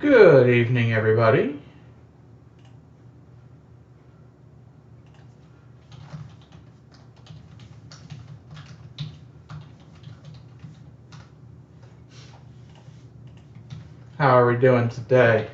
Good evening, everybody. How are we doing today?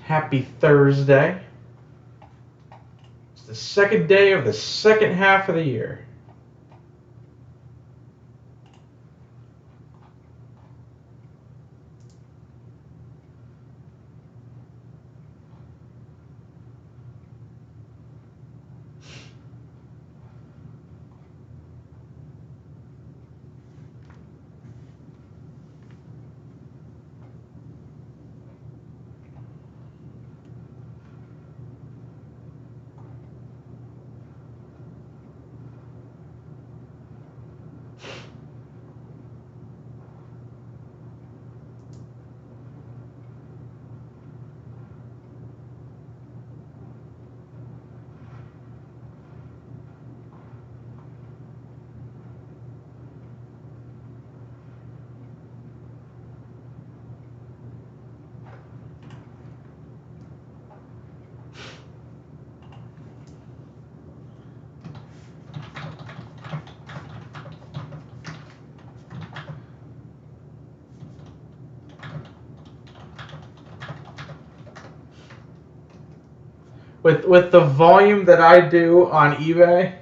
Happy Thursday. It's the second day of the second half of the year. With the volume that I do on eBay,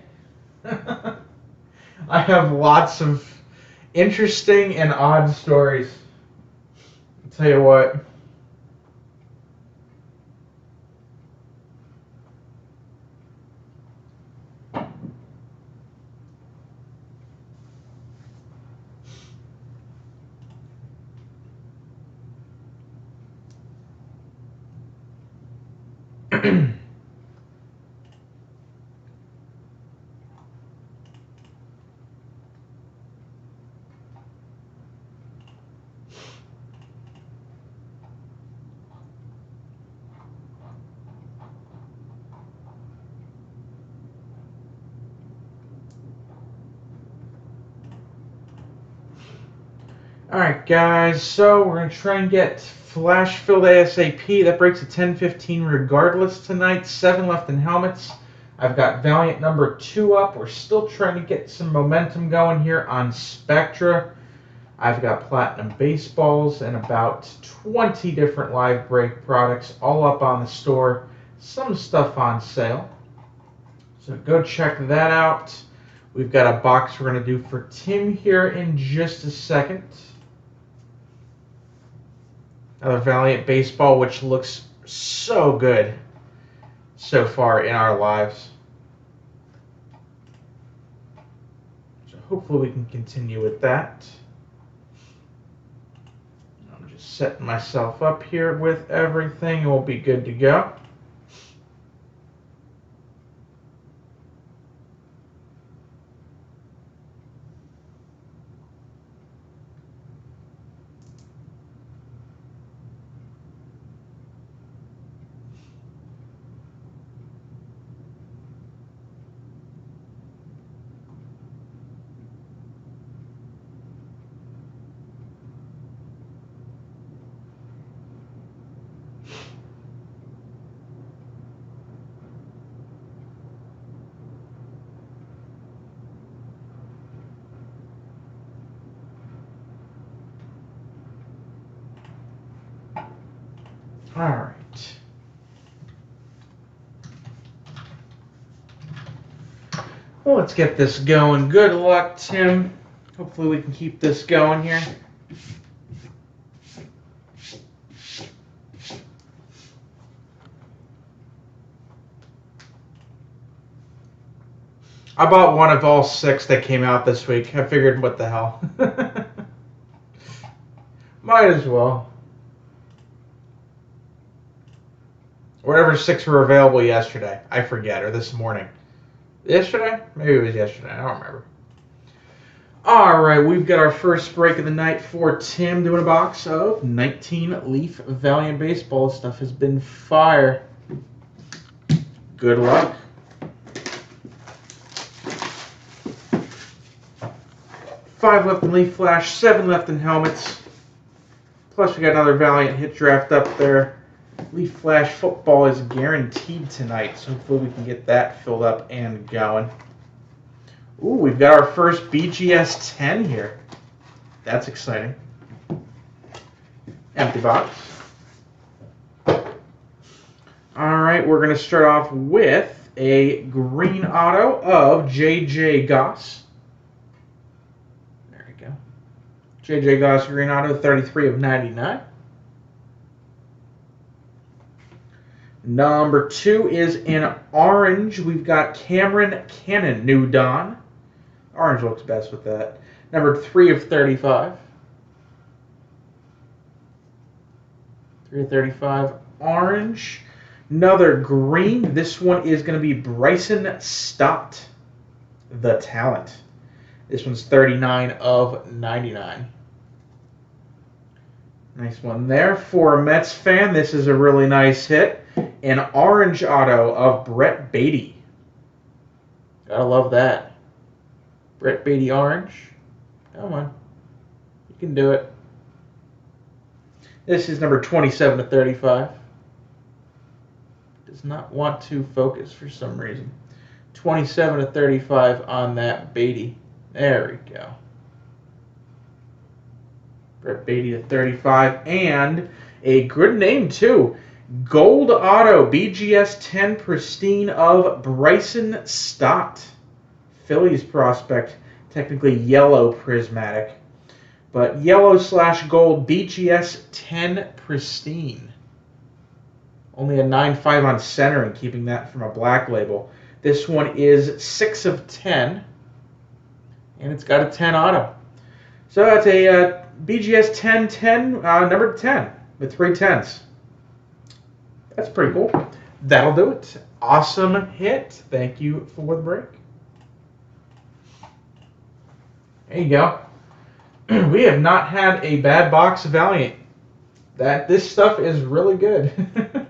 I have lots of interesting and odd stories. I'll tell you what. Alright guys, so we're going to try and get flash filled ASAP. That breaks at 10:15 regardless tonight. 7 left in helmets. I've got Valiant number 2 up. We're still trying to get some momentum going here on Spectra. I've got Platinum Baseballs and about 20 different live break products all up on the store. Some stuff on sale. So go check that out. We've got a box we're going to do for Tim here in just a second. Another Valiant baseball, which looks so good so far in our lives. So hopefully we can continue with that. I'm just setting myself up here with everything, and we'll be good to go. All right. Well, let's get this going. Good luck, Tim. Hopefully we can keep this going here. I bought one of all 6 that came out this week. I figured, what the hell? Might as well. Whatever 6 were available yesterday. I forget, or this morning. Yesterday? Maybe it was yesterday. I don't remember. All right, we've got our first break of the night for Tim doing a box of 19 Leaf Valiant Baseball. This stuff has been fire. Good luck. Five left in Leaf Flash, 7 left in Helmets. Plus, we got another Valiant hit draft up there. Leaf Flash football is guaranteed tonight, so hopefully we can get that filled up and going. Ooh, we've got our first BGS 10 here. That's exciting. Empty box. All right, we're going to start off with a green auto of J.J. Goss. There we go. J.J. Goss green auto, 33 of 99. Number 2 is in orange. We've got Cameron Cannon, New Dawn. Orange looks best with that. Number 3 of 35. 3 of 35, orange. Another green. This one is going to be Bryson Stott, the talent. This one's 39 of 99. Nice one there. For a Mets fan, this is a really nice hit. An orange auto of Brett Beatty. Gotta love that. Brett Beatty orange. Come on. You can do it. This is number 27 to 35. Does not want to focus for some reason. 27 to 35 on that Beatty. There we go. Brett Beatty to 35. And a good name, too. Gold auto, BGS 10 pristine of Bryson Stott. Phillies prospect. Technically yellow prismatic. But yellow/gold, BGS 10 pristine. Only a 9.5 on centering, keeping that from a black label. This one is 6 of 10. And it's got a 10 auto. So that's a BGS 10-10, number 10, with 3 10s. That's pretty cool. That'll do it. Awesome hit. Thank you for the break. There you go. We have not had a bad box of Valiant. This stuff is really good.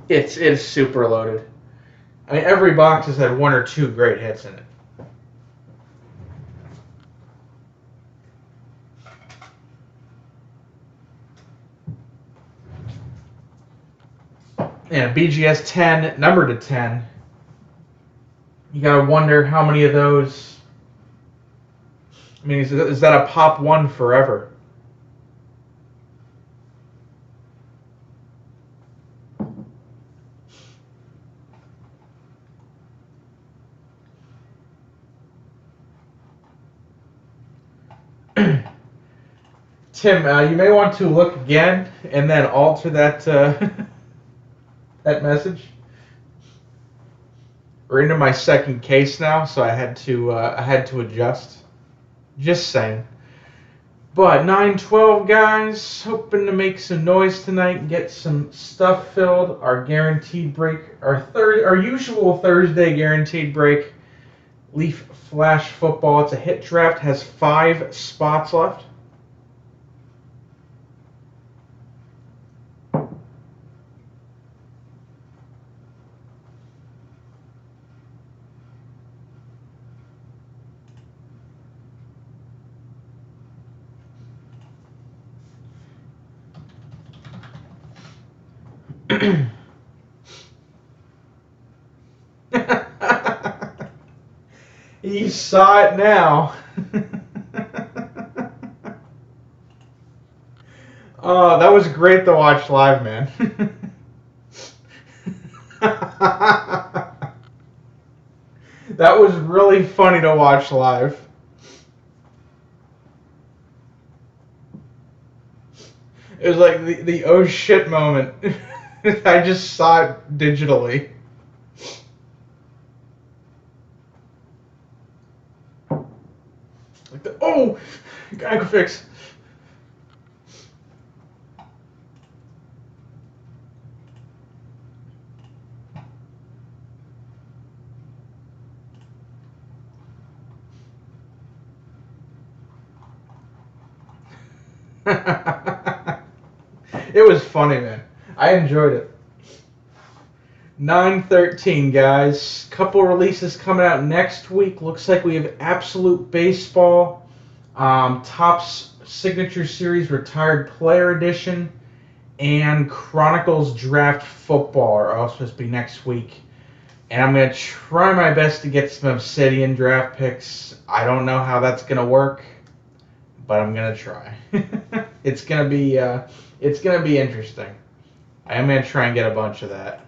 It's super loaded. I mean, every box has had 1 or 2 great hits in it. Yeah, BGS 10, numbered to 10. You gotta wonder how many of those. I mean, is that a pop 1 forever? Tim, you may want to look again and then alter that that message. We're into my second case now, so I had to adjust. Just saying. But 9-12 guys, hoping to make some noise tonight and get some stuff filled. Our guaranteed break, our usual Thursday guaranteed break. Leaf Flash football. It's a hit draft. Has 5 spots left. You saw it now. Oh, that was great to watch live, man. That was really funny to watch live. It was like the oh shit moment. I just saw it digitally. Like oh, ankle fix. It was funny, man. I enjoyed it. 9/13, guys. Couple releases coming out next week. Looks like we have Absolute Baseball, Topps Signature Series Retired Player Edition, and Chronicles Draft Football are all supposed to be next week. And I'm going to try my best to get some Obsidian draft picks. I don't know how that's going to work, but I'm going to try. It's going to be interesting. I am going to try and get a bunch of that.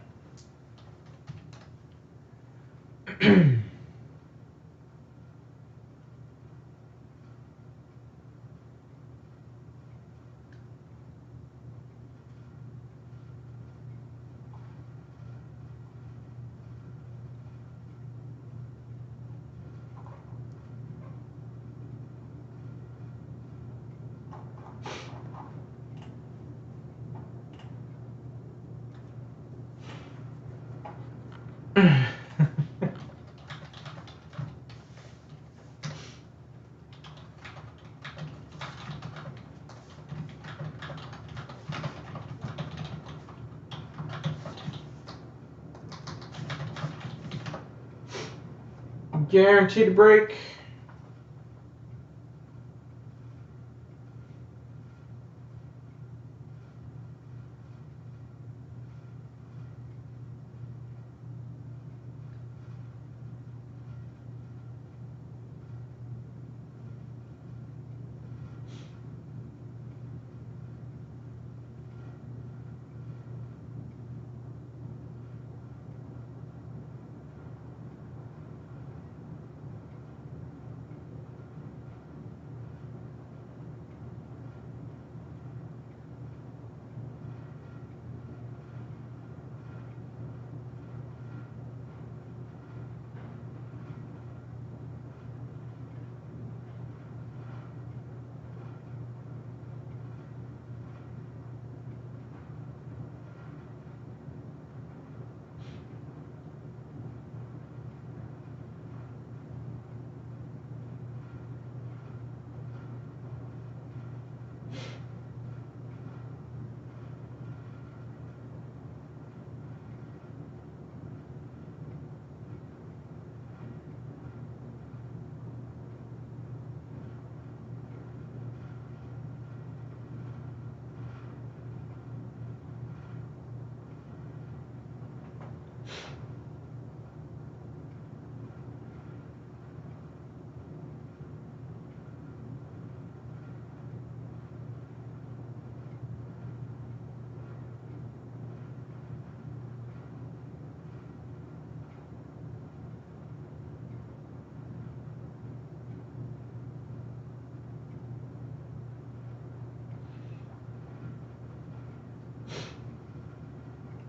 Guaranteed to break.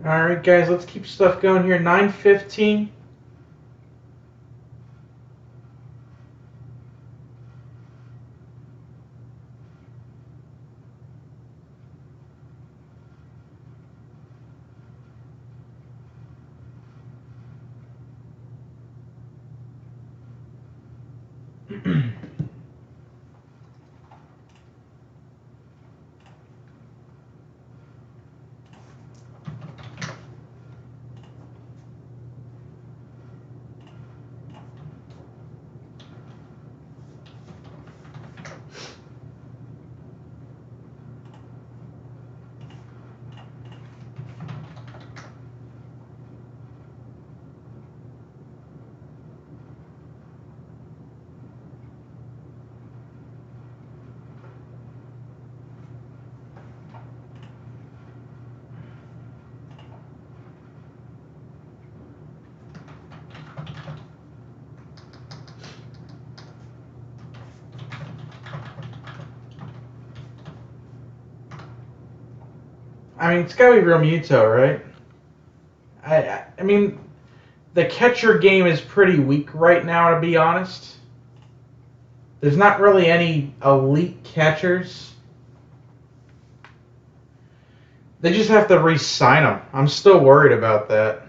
Alright, guys, let's keep stuff going here. 9:15. I mean, it's got to be Real Muto, right? I mean, the catcher game is pretty weak right now, to be honest. There's not really any elite catchers. They just have to re-sign them. I'm still worried about that.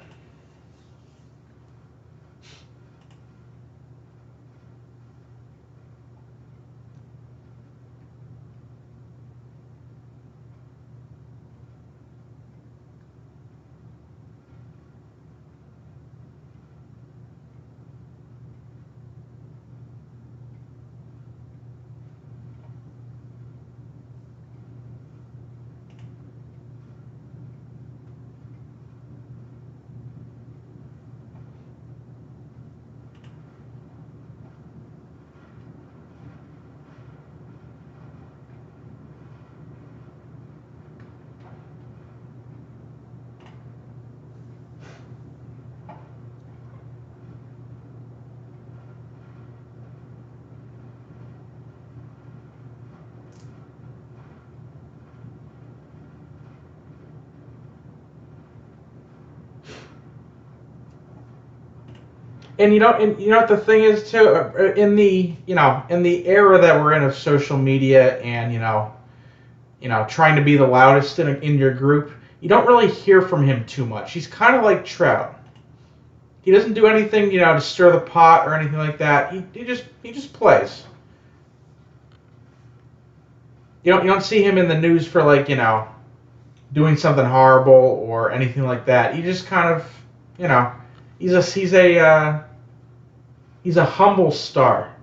And you know what the thing is too. In the in the era that we're in of social media and trying to be the loudest in your group, you don't really hear from him too much. He's kind of like Trout. He doesn't do anything to stir the pot or anything like that. He just plays. You don't see him in the news for like doing something horrible or anything like that. He just kind of you know he's a humble star.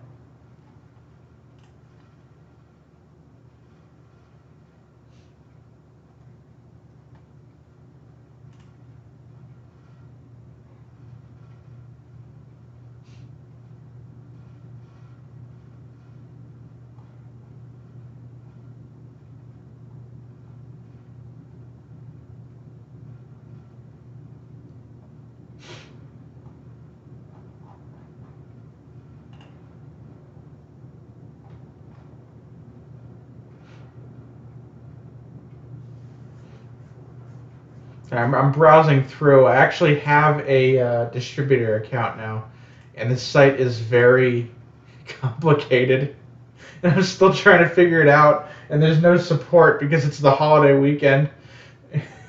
I'm browsing through. I actually have a distributor account now, and this site is very complicated. And I'm still trying to figure it out, and there's no support because it's the holiday weekend,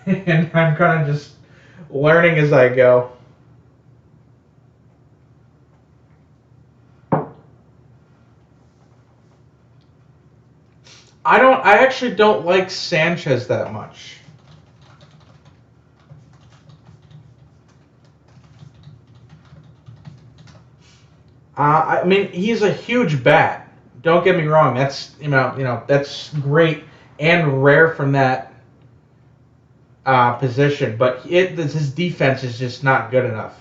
and I'm kind of just learning as I go. I actually don't like Sanchez that much. I mean, he's a huge bat. Don't get me wrong. That's that's great and rare from that position. But his defense is just not good enough.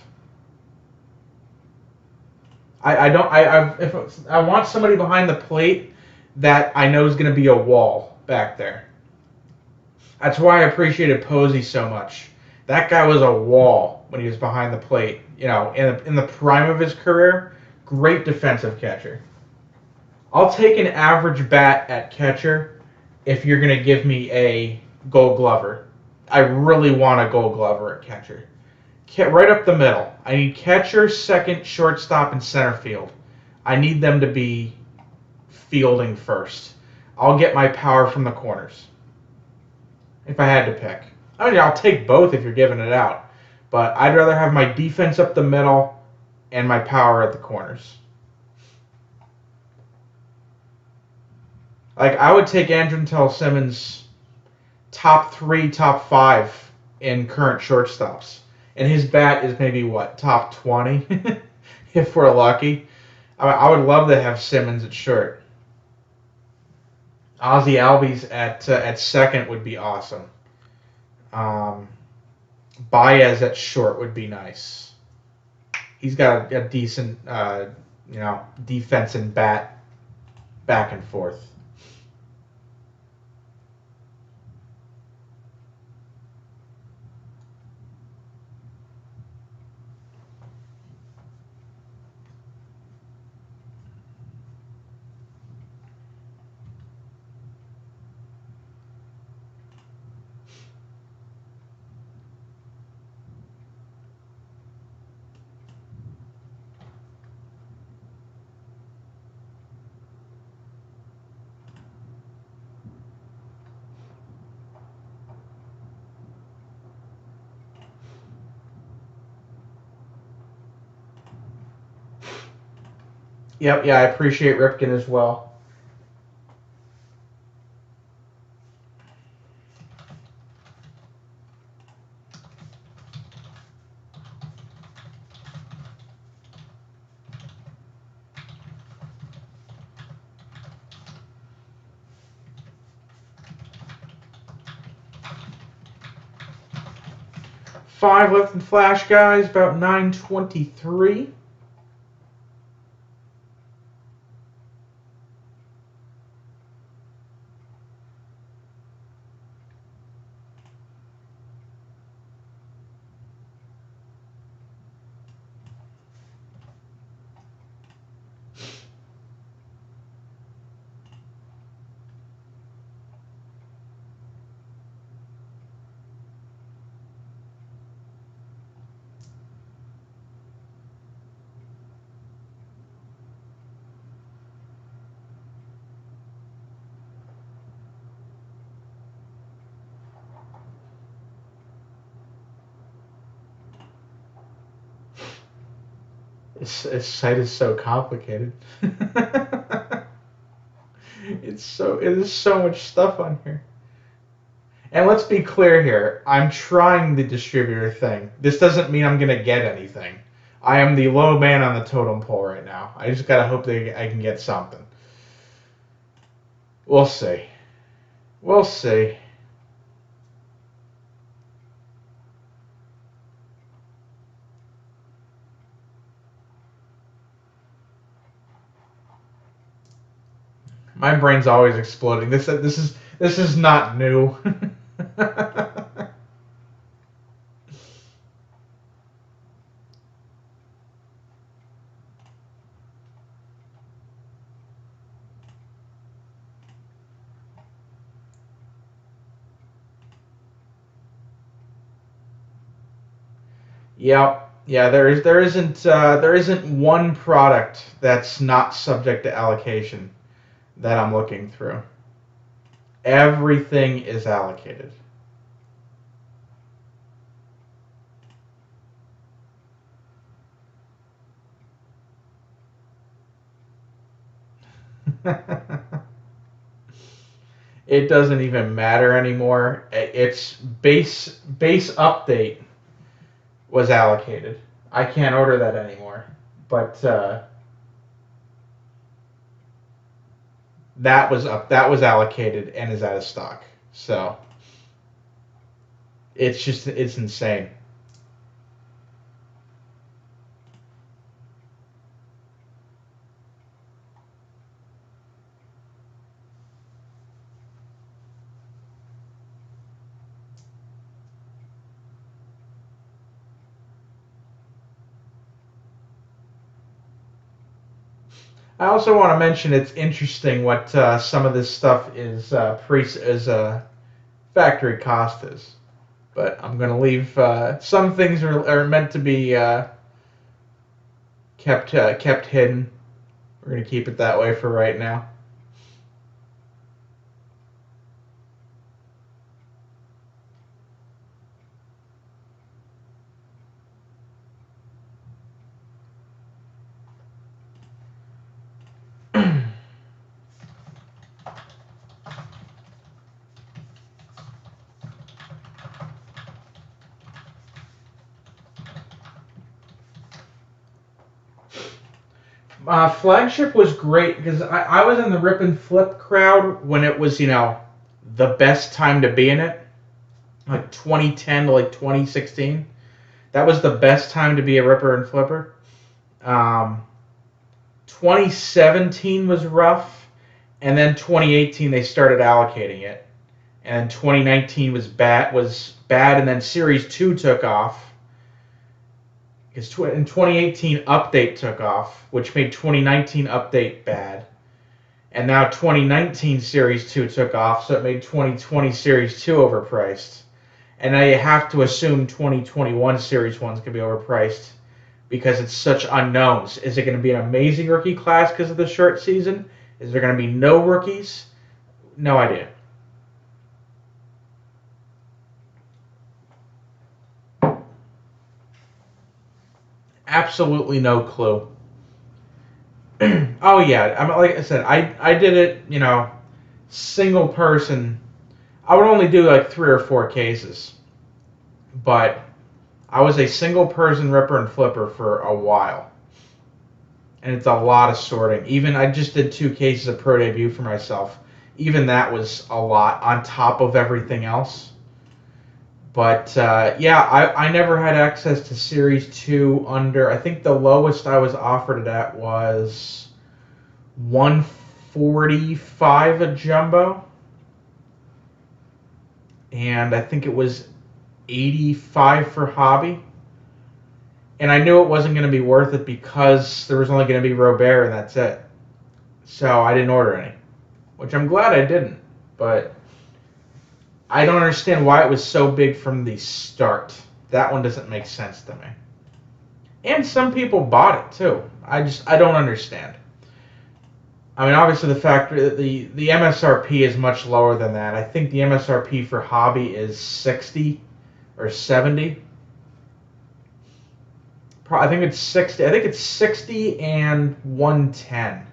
I don't if I want somebody behind the plate that I know is going to be a wall back there. That's why I appreciated Posey so much. That guy was a wall when he was behind the plate. In the prime of his career, great defensive catcher. I'll take an average bat at catcher if you're going to give me a Gold Glover. I really want a Gold Glover at catcher. Right up the middle. I need catcher, second, shortstop, and center field. I need them to be fielding first. I'll get my power from the corners if I had to pick. I mean, I'll take both if you're giving it out, but I'd rather have my defense up the middle and my power at the corners. Like, I would take Andrelton Simmons top 3, top 5 in current shortstops. And his bat is maybe, what, top 20, if we're lucky. I would love to have Simmons at short. Ozzy Albies at second would be awesome. Um, Baez at short would be nice. He's got a decent, defense and bat back and forth. Yep, yeah, I appreciate Ripken as well. Five left in Flash, guys. About 9:23. This site is so complicated. It is so much stuff on here. And let's be clear here. I'm trying the distributor thing. This doesn't mean I'm gonna get anything. I am the low man on the totem pole right now. I just gotta hope that I can get something. We'll see. We'll see. My brain's always exploding. This is not new. Yep. Yeah, there isn't one product that's not subject to allocation that I'm looking through. Everything is allocated. It doesn't even matter anymore. It's base update was allocated. I can't order that anymore. But that was allocated and is out of stock. So it's insane. I also want to mention it's interesting what some of this stuff is factory cost is, but I'm gonna leave some things are meant to be kept hidden. We're gonna keep it that way for right now. Flagship was great because I was in the rip and flip crowd when it was, the best time to be in it, like 2010 to like 2016. That was the best time to be a ripper and flipper. 2017 was rough, and then 2018 they started allocating it, and 2019 was bad, and then Series 2 took off. Because in 2018, Update took off, which made 2019 Update bad. And now 2019 Series 2 took off, so it made 2020 Series 2 overpriced. And now you have to assume 2021 Series 1 is going to be overpriced because it's such unknowns. Is it going to be an amazing rookie class because of the short season? Is there going to be no rookies? No idea. Absolutely no clue. Oh yeah, I mean, like I said, I did it, single person. I would only do like 3 or 4 cases, but I was a single person ripper and flipper for a while, and it's a lot of sorting. Even I just did 2 cases of pro debut for myself. Even that was a lot on top of everything else. But yeah, I never had access to Series 2 under. I think the lowest I was offered it at was 145 a jumbo, and I think it was 85 for hobby. And I knew it wasn't going to be worth it because there was only going to be Robert and that's it. So I didn't order any, which I'm glad I didn't. But I don't understand why it was so big from the start. That one doesn't make sense to me. And some people bought it too. I don't understand. I mean, obviously the factor that the MSRP is much lower than that. I think the MSRP for hobby is 60 or 70. I think it's 60. I think it's 60 and 110.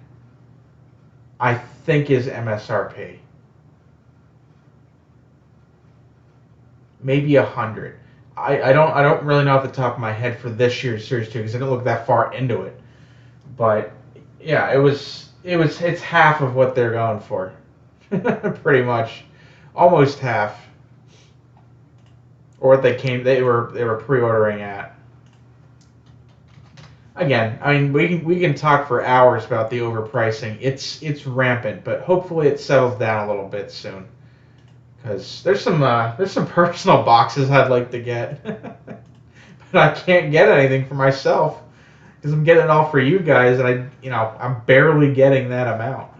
I think is MSRP. Maybe 100. I don't really know off the top of my head for this year's Series 2 because I didn't look that far into it. But yeah, it's half of what they're going for. Pretty much. Almost half. Or what they were pre-ordering at. Again, I mean we can talk for hours about the overpricing. It's rampant, but hopefully it settles down a little bit soon. Because there's some personal boxes I'd like to get, but I can't get anything for myself because I'm getting it all for you guys, and I'm barely getting that amount.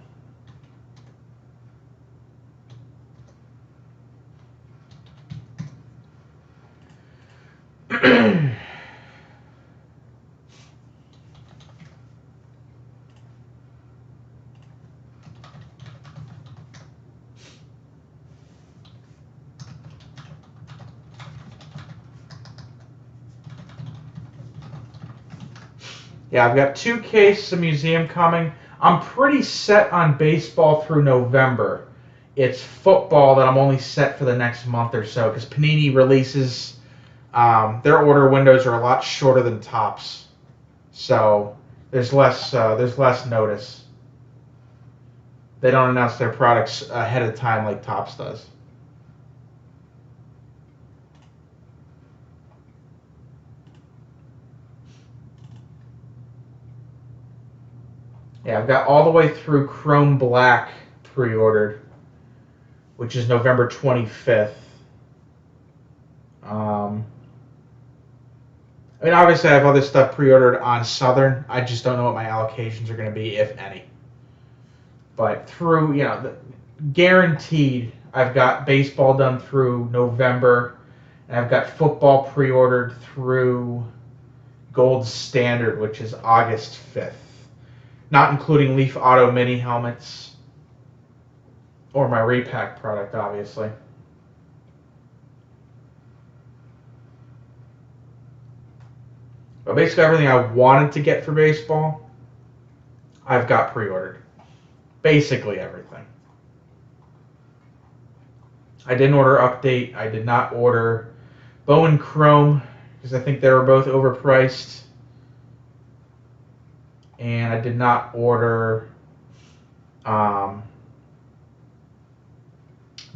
Yeah, I've got 2 cases of museum coming. I'm pretty set on baseball through November. It's football that I'm only set for the next month or so because Panini releases their order windows are a lot shorter than Topps, so there's less notice. They don't announce their products ahead of time like Topps does. Yeah, I've got all the way through Chrome Black pre-ordered, which is November 25th. I mean, obviously, I have other stuff pre-ordered on Southern. I just don't know what my allocations are going to be, if any. But through, guaranteed, I've got baseball done through November, and I've got football pre-ordered through Gold Standard, which is August 5th. Not including Leaf Auto Mini helmets or my repack product, obviously. But basically everything I wanted to get for baseball, I've got pre-ordered. Basically everything. I didn't order Update. I did not order Bowen Chrome because I think they were both overpriced. And I did not order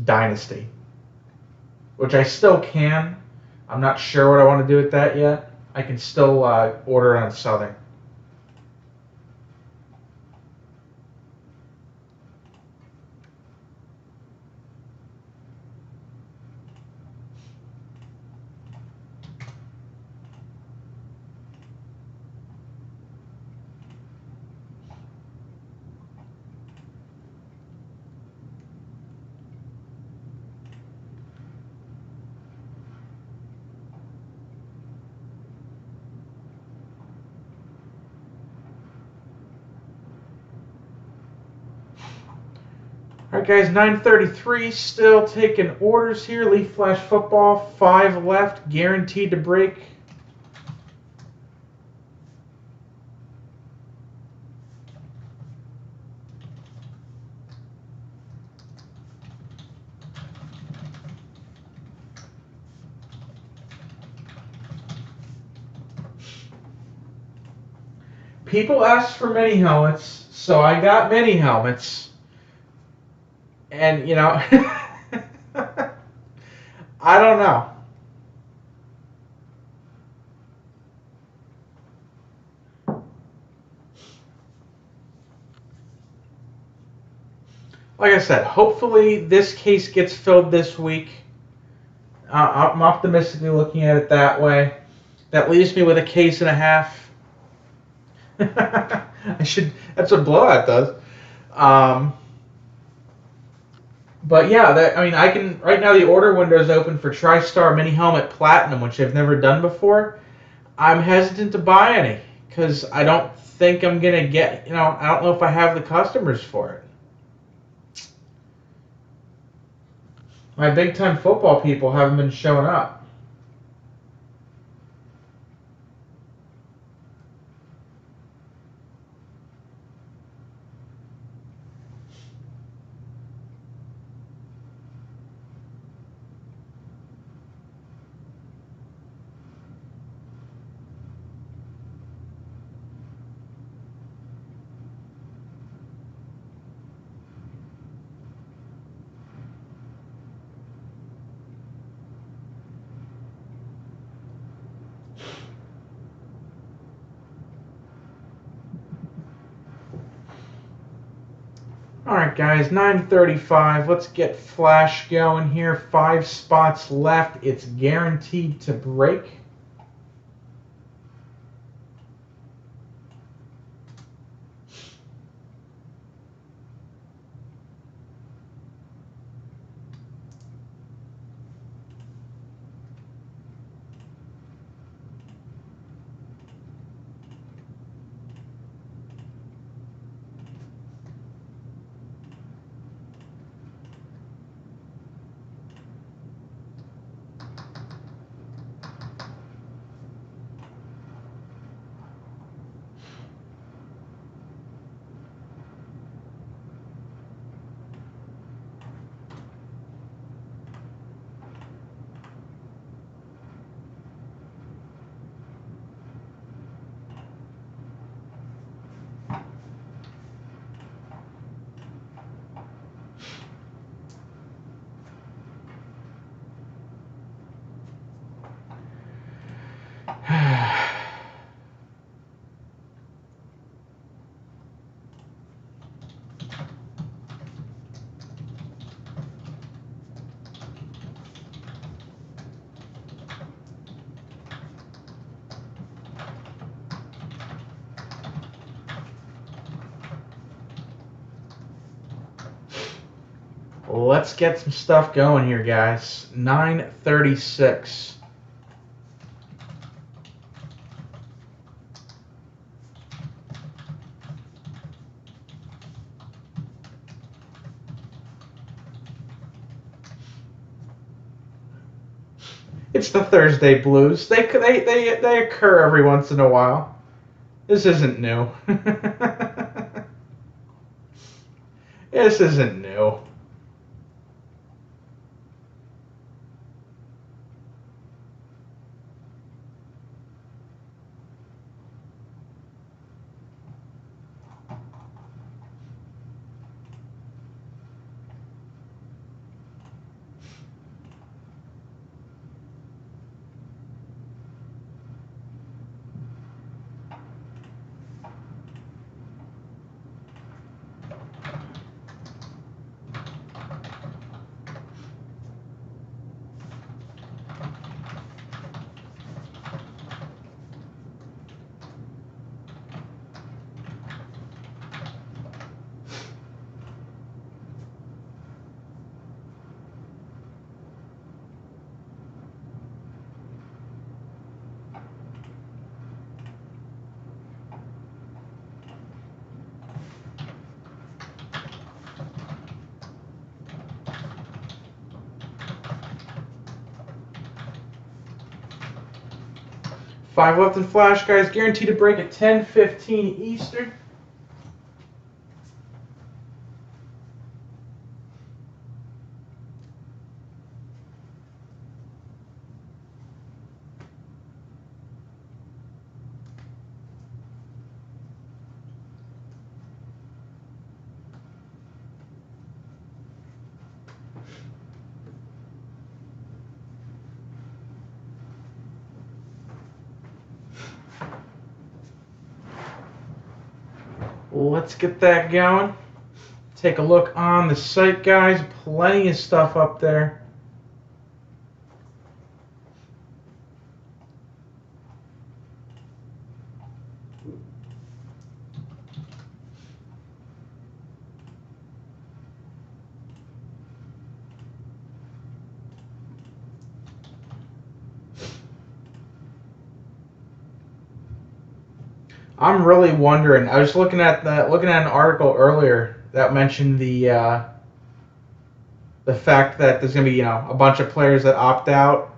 Dynasty, which I still can. I'm not sure what I want to do with that yet. I can still order it on Southern. All right, guys, 9:33, still taking orders here. Leaf Flash Football, 5 left, guaranteed to break. People asked for mini helmets, so I got mini helmets. And, you know, I don't know. Like I said, hopefully this case gets filled this week. I'm optimistically looking at it that way. That leaves me with a case and a half. I should. That's what blowout does. But yeah, I mean, I can right now. The order window is open for TriStar Mini Helmet Platinum, which I've never done before. I'm hesitant to buy any because I don't think I'm gonna get. I don't know if I have the customers for it. My big time football people haven't been showing up. Alright guys, 9:35. Let's get Flash going here. 5 spots left. It's guaranteed to break. Let's get some stuff going here, guys. 9:36. It's the Thursday blues. They occur every once in a while. This isn't new. This isn't new. Five left in Flash, guys. Guaranteed to break at 10:15 Eastern. let's get that going. Take a look on the site, guys. Plenty of stuff up there. I'm really wondering. I was looking at an article earlier that mentioned the fact that there's going to be a bunch of players that opt out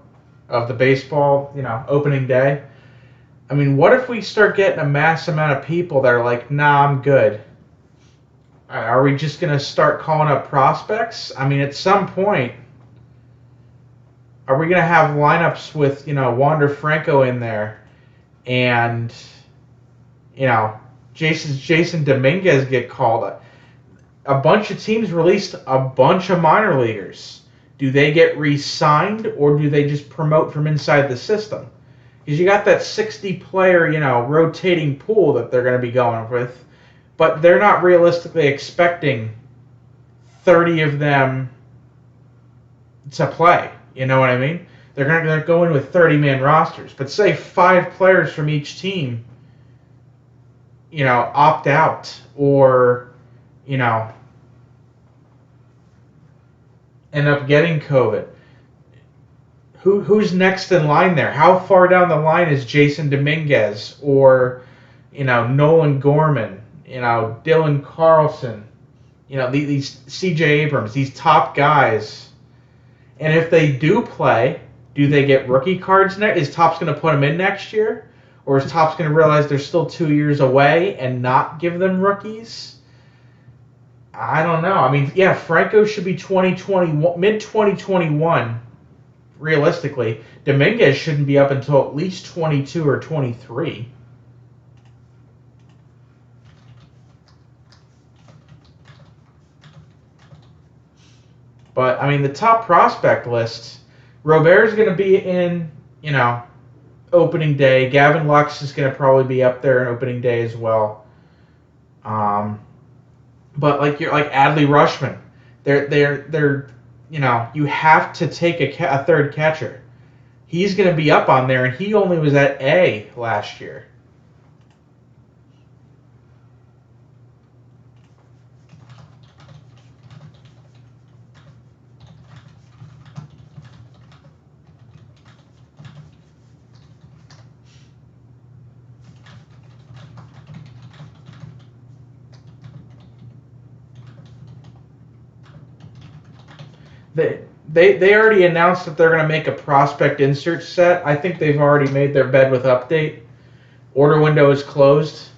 of the baseball opening day. I mean, what if we start getting a mass amount of people that are like, nah, I'm good? Are we just going to start calling up prospects? I mean, at some point, are we going to have lineups with Wander Franco in there and Jason Dominguez get called up? A bunch of teams released a bunch of minor leaguers. Do they get re-signed or do they just promote from inside the system? Because you got that 60-player, rotating pool that they're going to be going with, but they're not realistically expecting 30 of them to play. You know what I mean? They're going to go in with 30-man rosters, but say 5 players from each team, opt out or, end up getting COVID. Who's next in line there? How far down the line is Jason Dominguez or, Nolan Gorman, Dylan Carlson, these C.J. Abrams, these top guys. And if they do play, do they get rookie cards next? Is Topps going to put them in next year? Or is Topps going to realize they're still 2 years away and not give them rookies? I don't know. I mean, yeah, Franco should be mid-2021, realistically. Dominguez shouldn't be up until at least 22 or 23. But, I mean, the top prospect list, Robert's going to be in, opening day. Gavin Lux is going to probably be up there in opening day as well. But like Adley Rutschman, they're you have to take a third catcher. He's going to be up on there, and he only was at A last year. They already announced that they're going to make a prospect insert set. I think they've already made their bed with update. Order window is closed.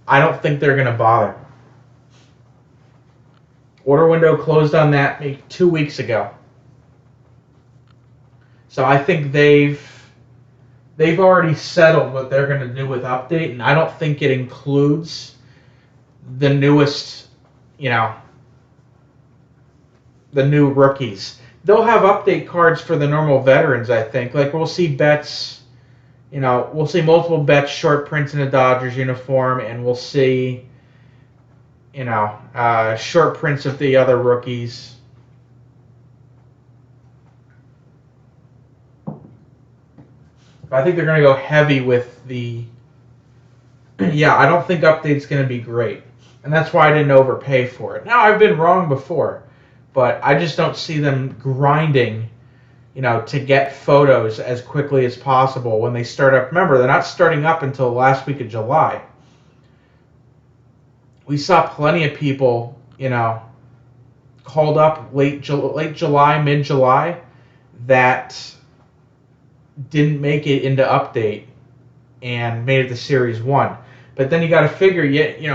I don't think they're going to bother. Order window closed on that maybe 2 weeks ago. So I think they've already settled what they're going to do with update, and I don't think it includes the newest, the new rookies. They'll have update cards for the normal veterans, I think. Like, we'll see Betts, we'll see multiple Betts short prints in a Dodgers uniform, and we'll see, short prints of the other rookies. But I think they're going to go heavy with the... Yeah, I don't think update's going to be great. And that's why I didn't overpay for it. Now, I've been wrong before. But I just don't see them grinding, to get photos as quickly as possible when they start up. Remember, they're not starting up until the last week of July. We saw plenty of people, called up late July, mid-July, that didn't make it into update and made it to Series 1. But then you got to figure,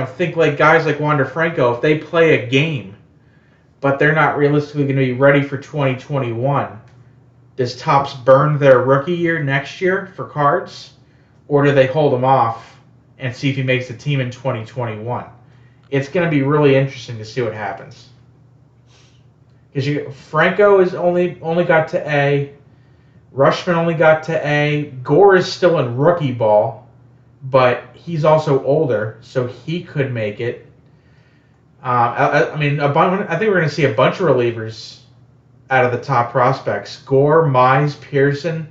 think like guys like Wander Franco, if they play a game, but they're not realistically going to be ready for 2021. Does Topps burn their rookie year next year for cards? Or do they hold him off and see if he makes the team in 2021? It's going to be really interesting to see what happens. Because Franco is only got to A. Rutschman only got to A. Gore is still in rookie ball, but he's also older, so he could make it. I mean, I think we're going to see a bunch of relievers out of the top prospects. Gore, Mize, Pearson.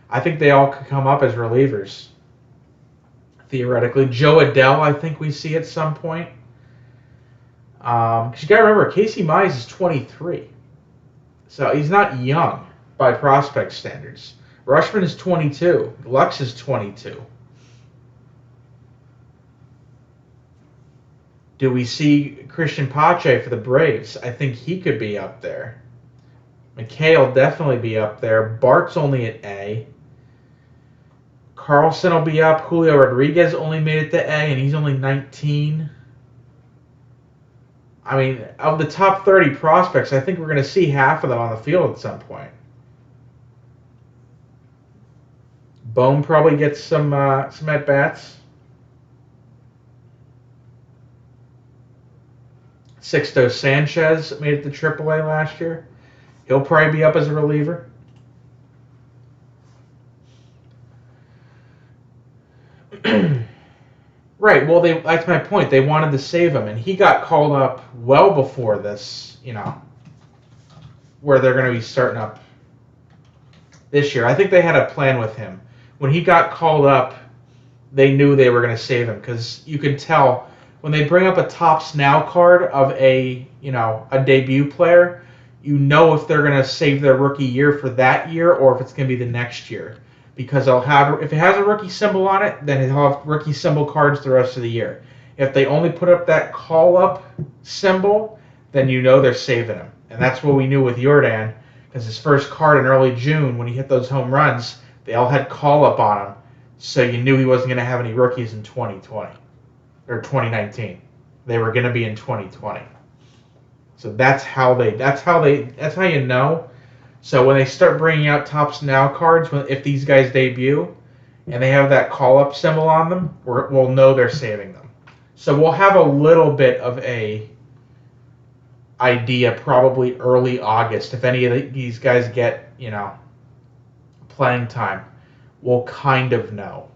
I think they all could come up as relievers, theoretically. Joe Adele, I think we see at some point. Because you got to remember, Casey Mize is 23. So he's not young by prospect standards. Rushman is 22. Lux is 22. Do we see Christian Pache for the Braves? I think he could be up there. McKay will definitely be up there. Bart's only at A. Carlson will be up. Julio Rodriguez only made it to A, and he's only 19. I mean, of the top 30 prospects, I think we're going to see half of them on the field at some point. Bohm probably gets some at-bats. Sixto Sanchez made it to AAA last year. He'll probably be up as a reliever. Right, well, that's my point. They wanted to save him, and he got called up well before this, where they're going to be starting up this year. I think they had a plan with him. When he got called up, they knew they were going to save him, because you can tell when they bring up a Topps Now card of a debut player, you know if they're going to save their rookie year for that year or if it's going to be the next year. Because if it has a rookie symbol on it, then it'll have rookie symbol cards the rest of the year. If they only put up that call-up symbol, then you know they're saving him. And that's what we knew with Jordan, because his first card in early June, when he hit those home runs, they all had call-up on him. So you knew he wasn't going to have any rookies in 2020 or 2019. They were going to be in 2020. So that's how you know. So when they start bringing out Topps Now cards, if these guys debut and they have that call-up symbol on them, we'll know they're saving them. So we'll have a little bit of a idea probably early August. If any of these guys get, playing time, we'll kind of know.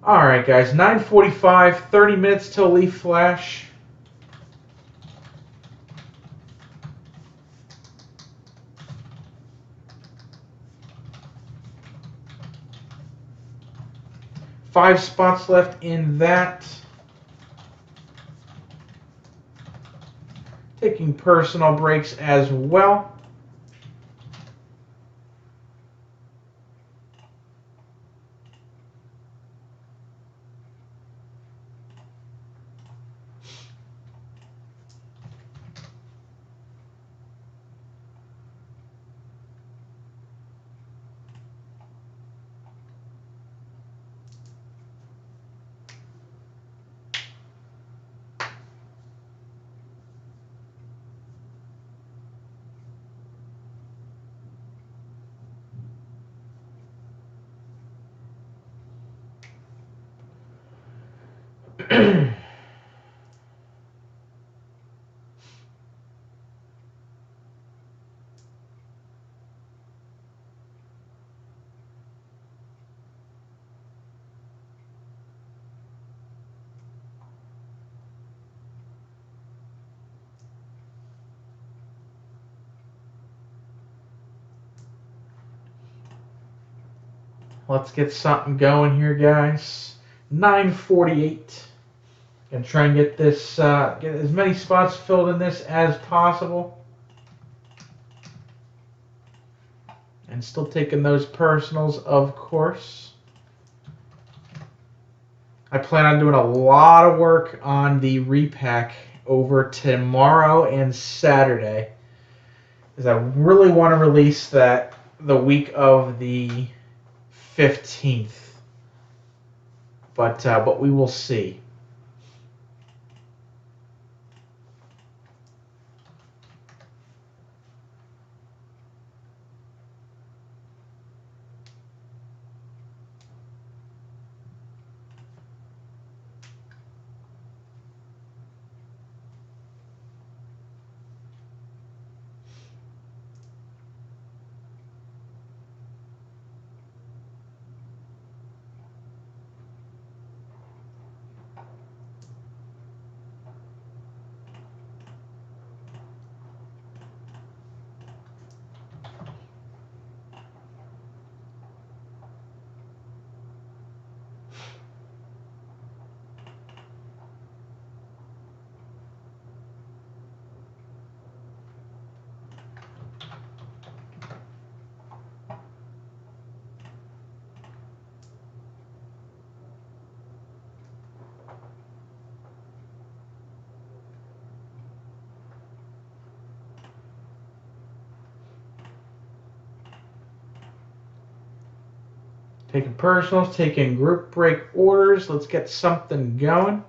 All right, guys, 9:45, 30 minutes till Leaf Flash. Five spots left in that. Taking personal breaks as well. Let's get something going here, guys. 9:48. Gonna try and get this, get as many spots filled in this as possible. And still taking those personals, of course. I plan on doing a lot of work on the repack over tomorrow and Saturday, because I really want to release that the week of the 15th. But we will see. Taking personals, taking group break orders. Let's get something going.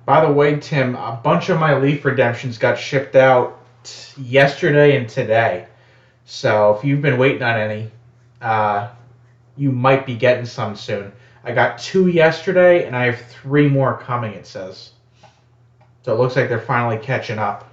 By the way, Tim, a bunch of my Leaf redemptions got shipped out yesterday and today. So if you've been waiting on any, you might be getting some soon. I got 2 yesterday, and I have 3 more coming, it says. So it looks like they're finally catching up.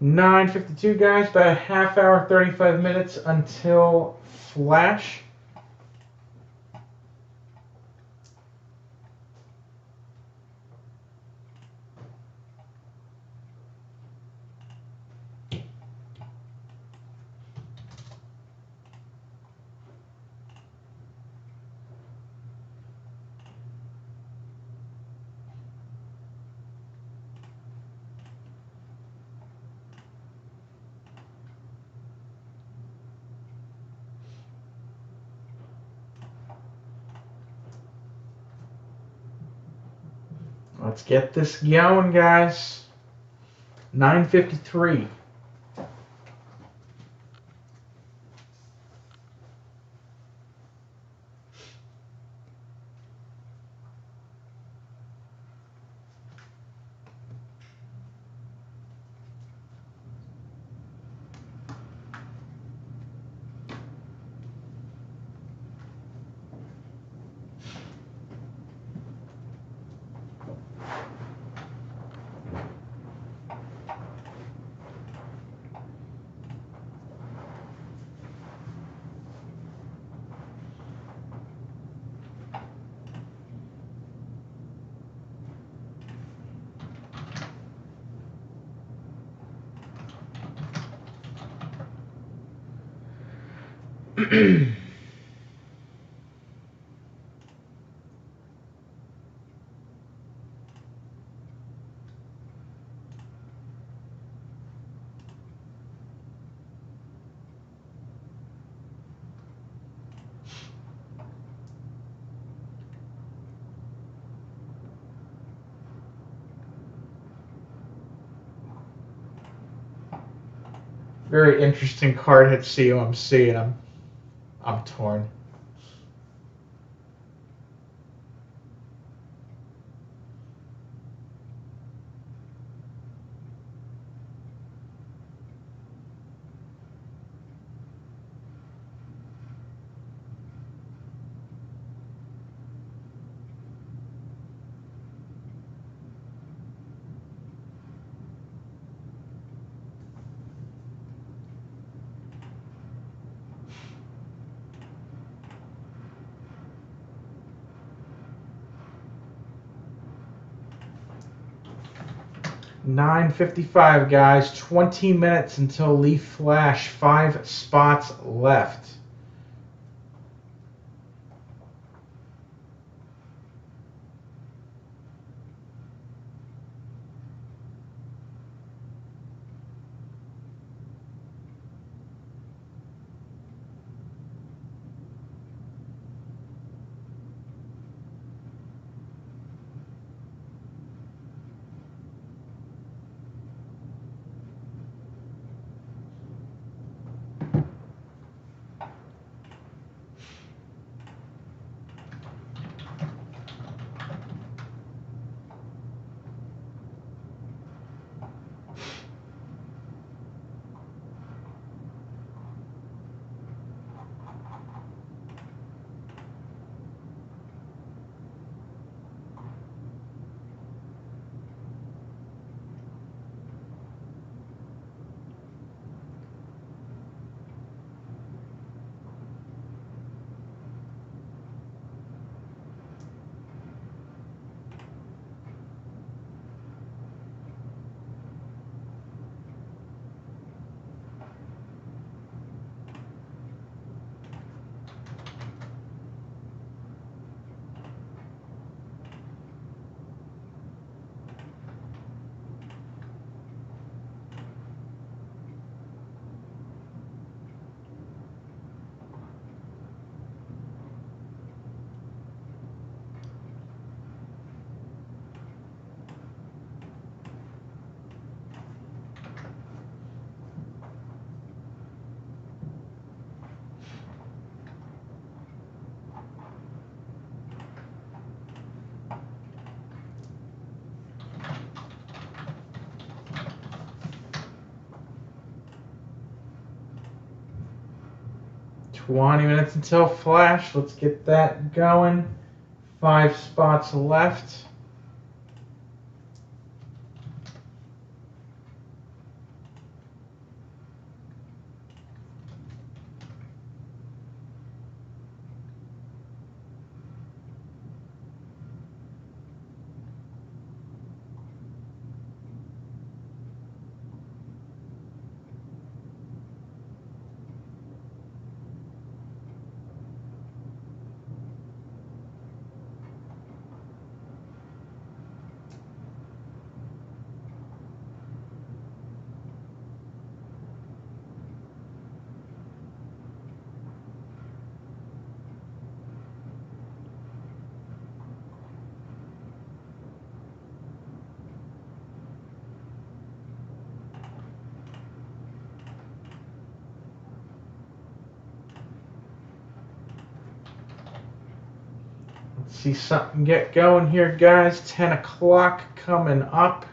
$9.52, guys. About a half hour, 35 minutes until Flash. Let's get this going, guys. 9:53. Very interesting card hit COMC, and I'm torn. $9.55, guys. 20 minutes until Leaf Flash. 5 spots left. Twenty minutes until Flash. Let's get that going. 5 spots left. Let's see something get going here, guys. 10 o'clock coming up.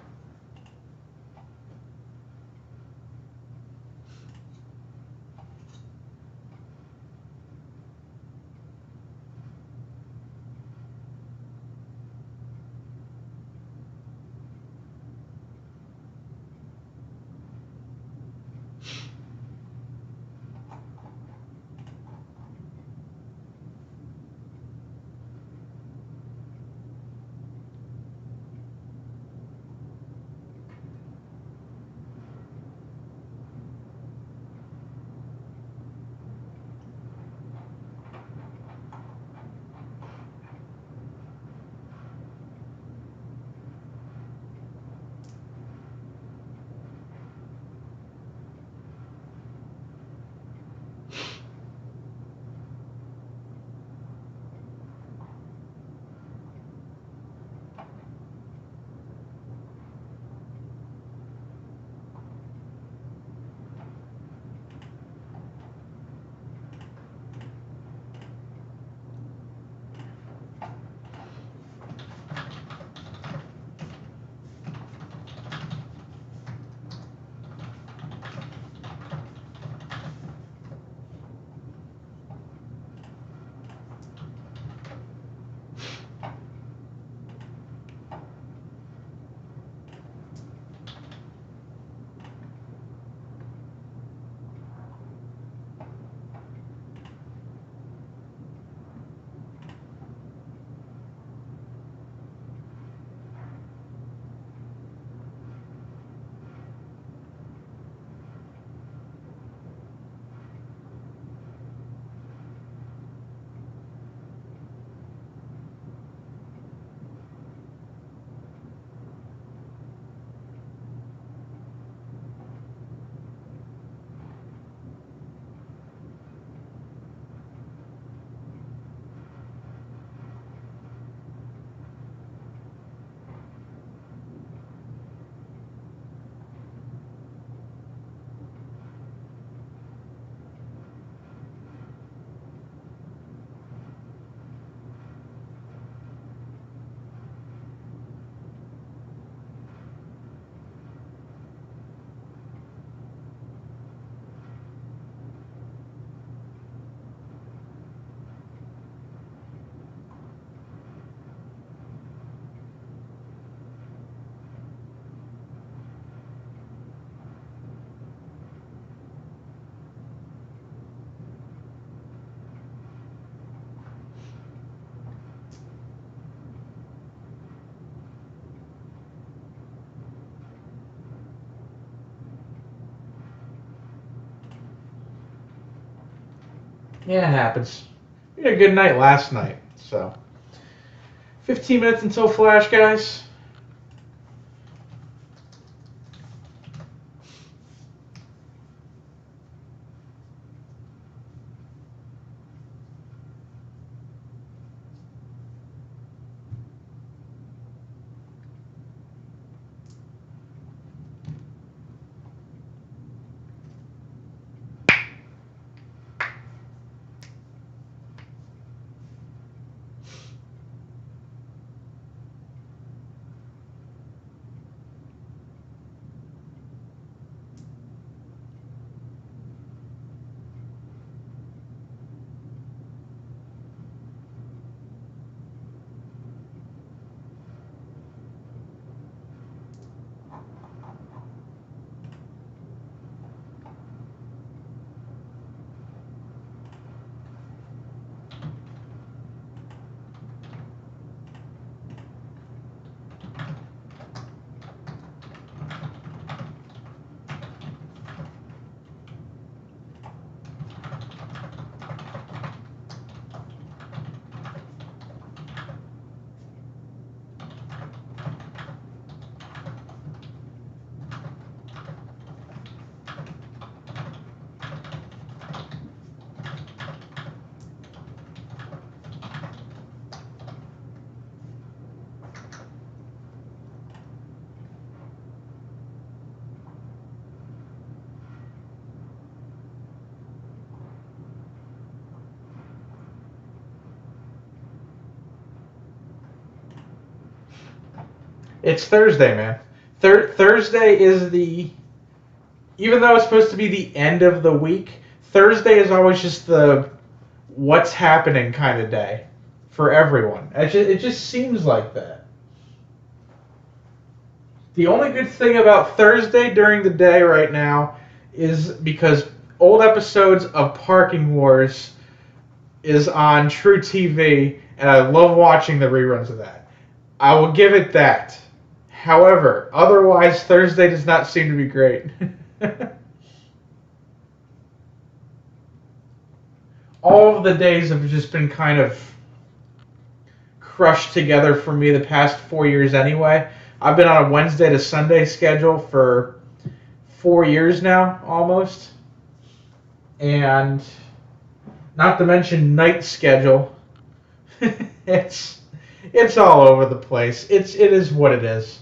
Yeah, it happens. We had a good night last night, so 15 minutes until flash, guys. It's Thursday, man. Thursday is the, even though it's supposed to be the end of the week, Thursday is always just the what's happening kind of day for everyone. It just seems like that. The only good thing about Thursday during the day right now is because old episodes of Parking Wars is on True TV, and I love watching the reruns of that. I will give it that. However, otherwise, Thursday does not seem to be great. All of the days have just been kind of crushed together for me the past 4 years anyway. I've been on a Wednesday to Sunday schedule for 4 years now, almost. And not to mention night schedule. it's it's all over the place. It is what it is.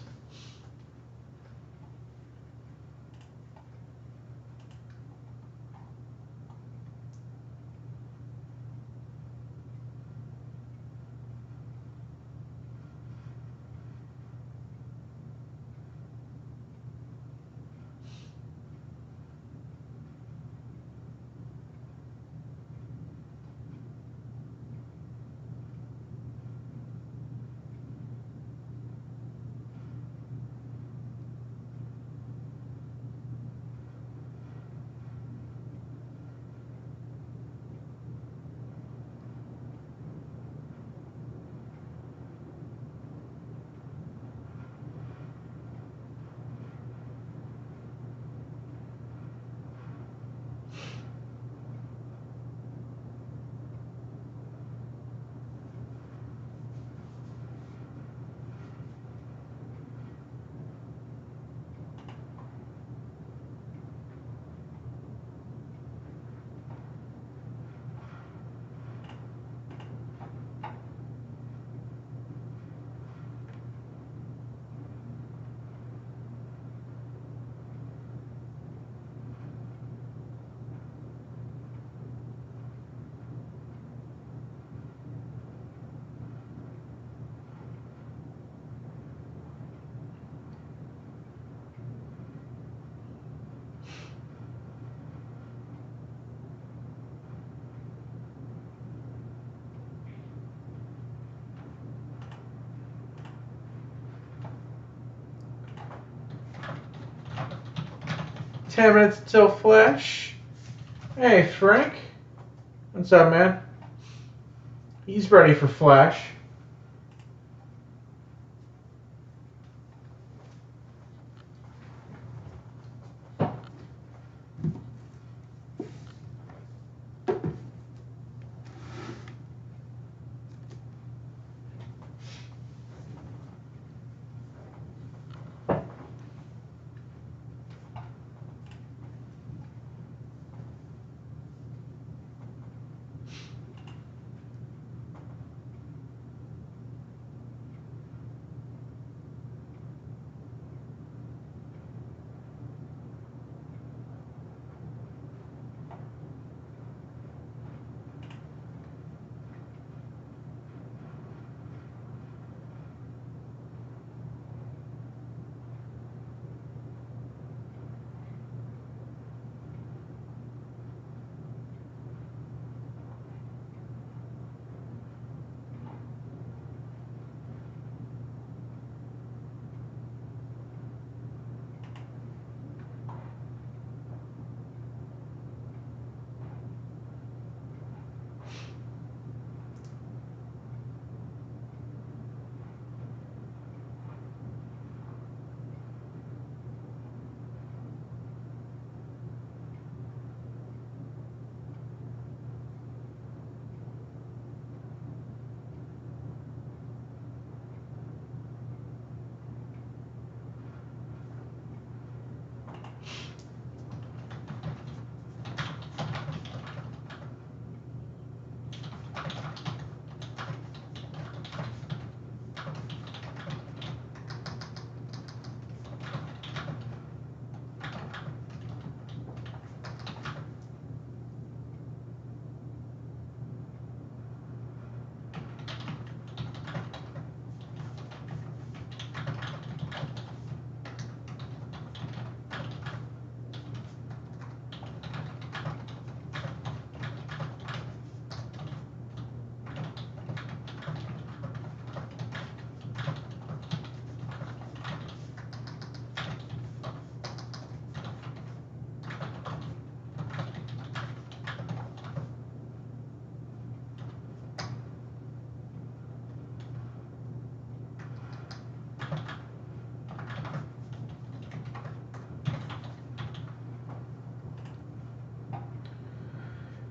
10 minutes till flash. Hey, Frank. What's up, man? He's ready for flash.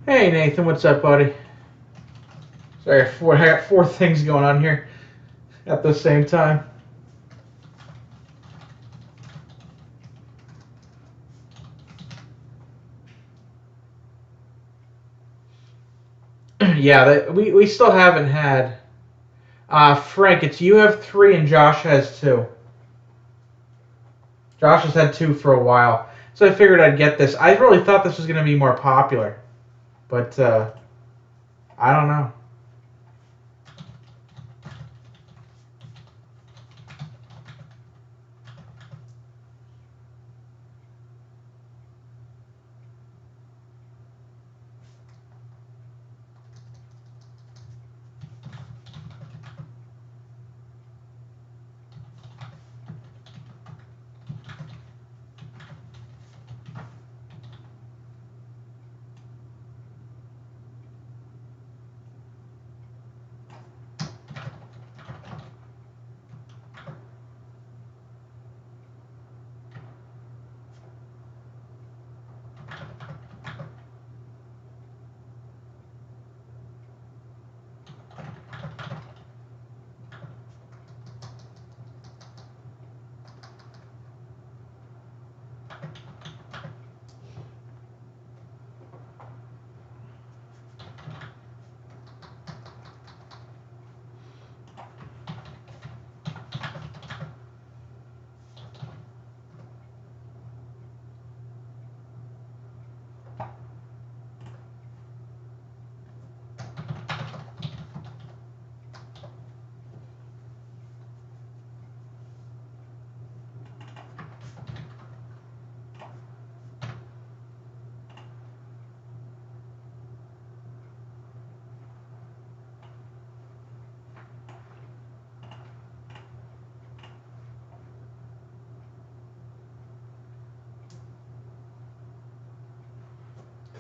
Hey Nathan, what's up, buddy? Sorry, I got four things going on here at the same time. Yeah, we still haven't had. Frank, it's you have 3 and Josh has 2. Josh has had 2 for a while, so I figured I'd get this. I really thought this was going to be more popular, but I don't know.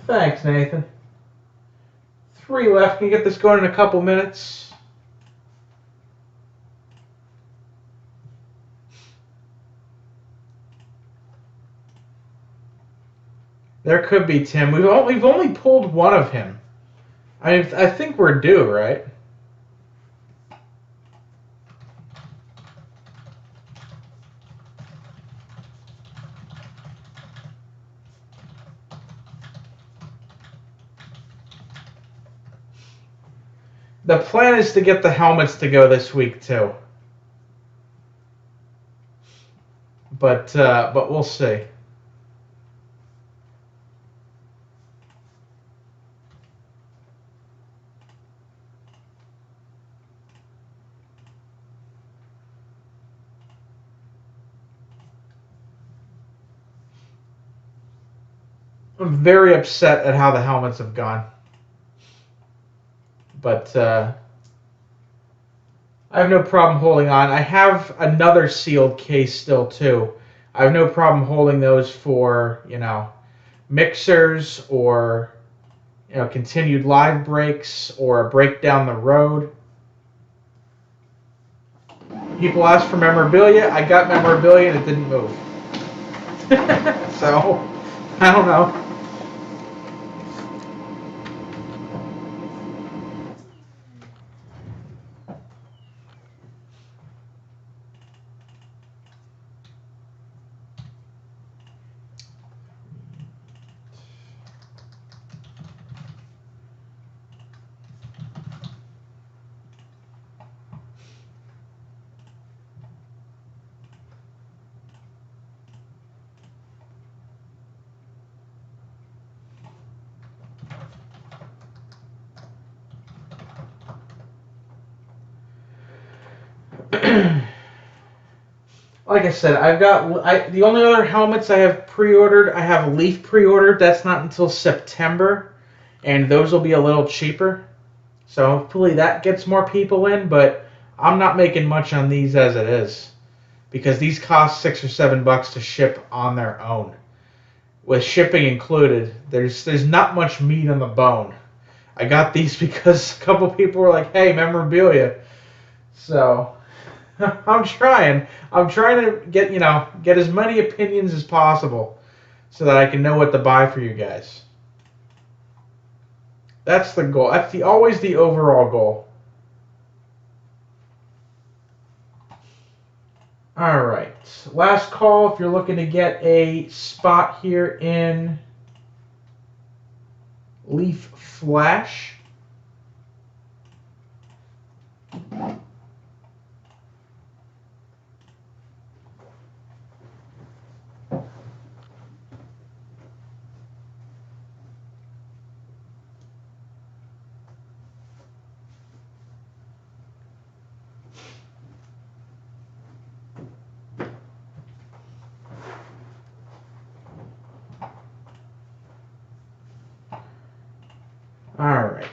Thanks, Nathan. 3 left. Can you get this going in a couple minutes? There could be Tim. We've only pulled one of him. I think we're due, right? The plan is to get the helmets to go this week too. But we'll see. I'm very upset at how the helmets have gone. But I have no problem holding on. I have another sealed case still too. I have no problem holding those for, mixers or, continued live breaks or a break down the road. People ask for memorabilia. I got memorabilia and it didn't move. So, I don't know. Like I said, the only other helmets I have pre-ordered. I have Leaf pre-ordered. That's not until September, and those will be a little cheaper. So hopefully that gets more people in. But I'm not making much on these as it is, because these cost $6 or $7 to ship on their own, with shipping included. There's not much meat on the bone. I got these because a couple people were like, "Hey, memorabilia," so. I'm trying. I'm trying to get as many opinions as possible so that I can know what to buy for you guys. That's the goal. That's always the overall goal. All right. Last call if you're looking to get a spot here in Leaf Flash. All right.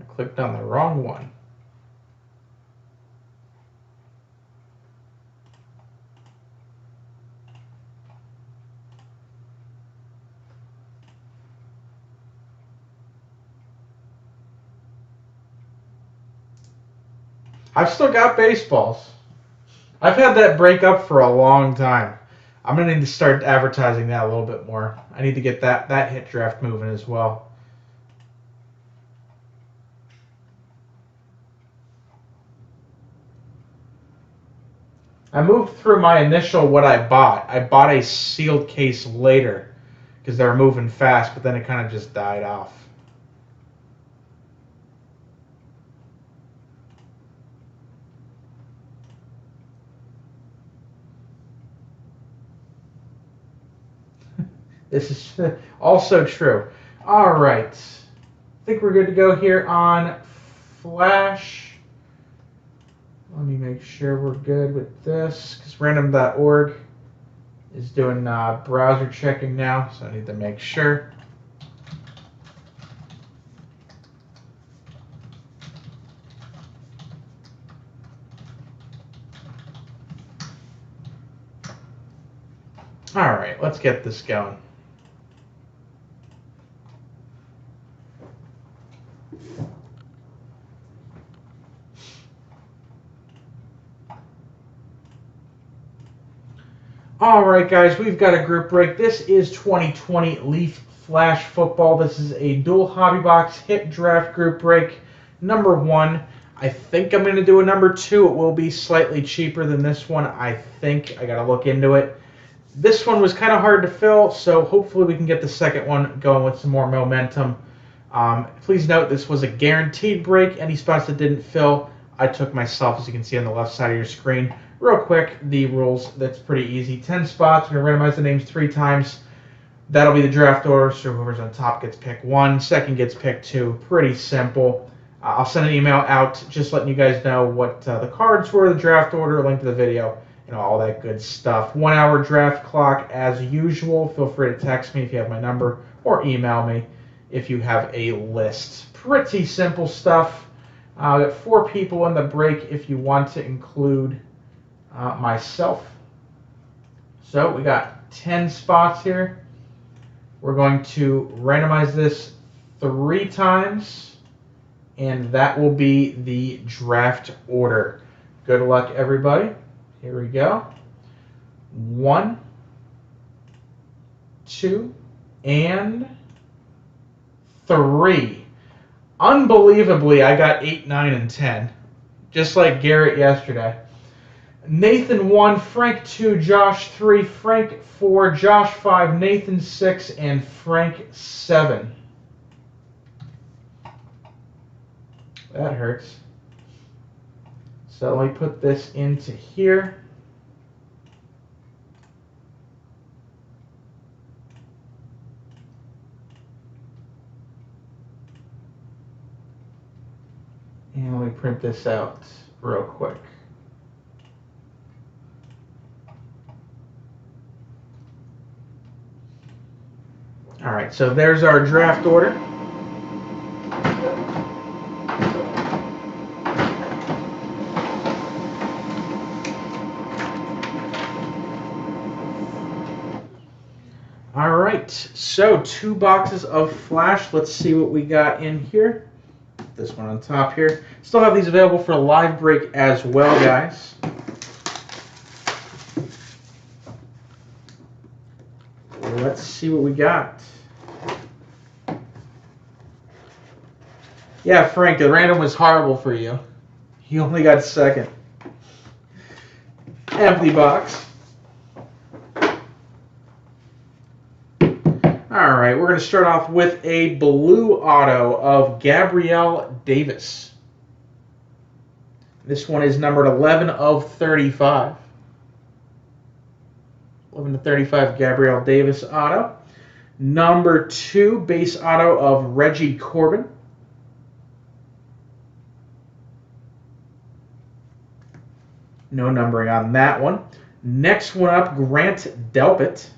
I clicked on the wrong one. I've still got baseballs. I've had that break up for a long time. I'm going to need to start advertising that a little bit more. I need to get that hit draft moving as well. I moved through my initial what I bought. I bought a sealed case later because they were moving fast, but then it kind of just died off. This is also true. All right. I think we're good to go here on Flash. Let me make sure we're good with this because random.org is doing browser checking now, so I need to make sure. All right, let's get this going. All right, guys, we've got a group break. This is 2020 Leaf Flash Football. This is a dual hobby box hit draft group break. Number 1. I think I'm going to do a number 2. It will be slightly cheaper than this one. I think. I got to look into it. This one was kind of hard to fill, so hopefully we can get the second one going with some more momentum. Please note this was a guaranteed break. Any spots that didn't fill, I took myself, as you can see on the left side of your screen. Real quick, the rules, that's pretty easy. 10 spots, we're going to randomize the names 3 times. That'll be the draft order, so whoever's on top gets picked 1, second gets picked 2. Pretty simple. I'll send an email out just letting you guys know what the cards were, the draft order, link to the video, all that good stuff. 1 hour draft clock as usual. Feel free to text me if you have my number or email me if you have a list. Pretty simple stuff. We got 4 people in the break if you want to include myself. So we got 10 spots here. We're going to randomize this 3 times, and that will be the draft order. Good luck, everybody. Here we go. 1, 2, and 3. Unbelievably, I got 8, 9, and 10. Just like Garrett yesterday. Nathan 1, Frank 2, Josh 3, Frank 4, Josh 5, Nathan 6, and Frank 7. That hurts. So let me put this into here. And let me print this out real quick. All right, so there's our draft order. All right, So 2 boxes of Flash. Let's see what we got in here. This one on top here. Still have these available for a live break as well, guys. Let's see what we got. Yeah, Frank, the random was horrible for you. You only got second. Empty box. All right, we're going to start off with a blue auto of Gabrielle Davis. This one is numbered 11 of 35. 11 to 35 Gabrielle Davis auto. Number 2 base auto of Reggie Corbin. No numbering on that one. Next one up, Grant Delpit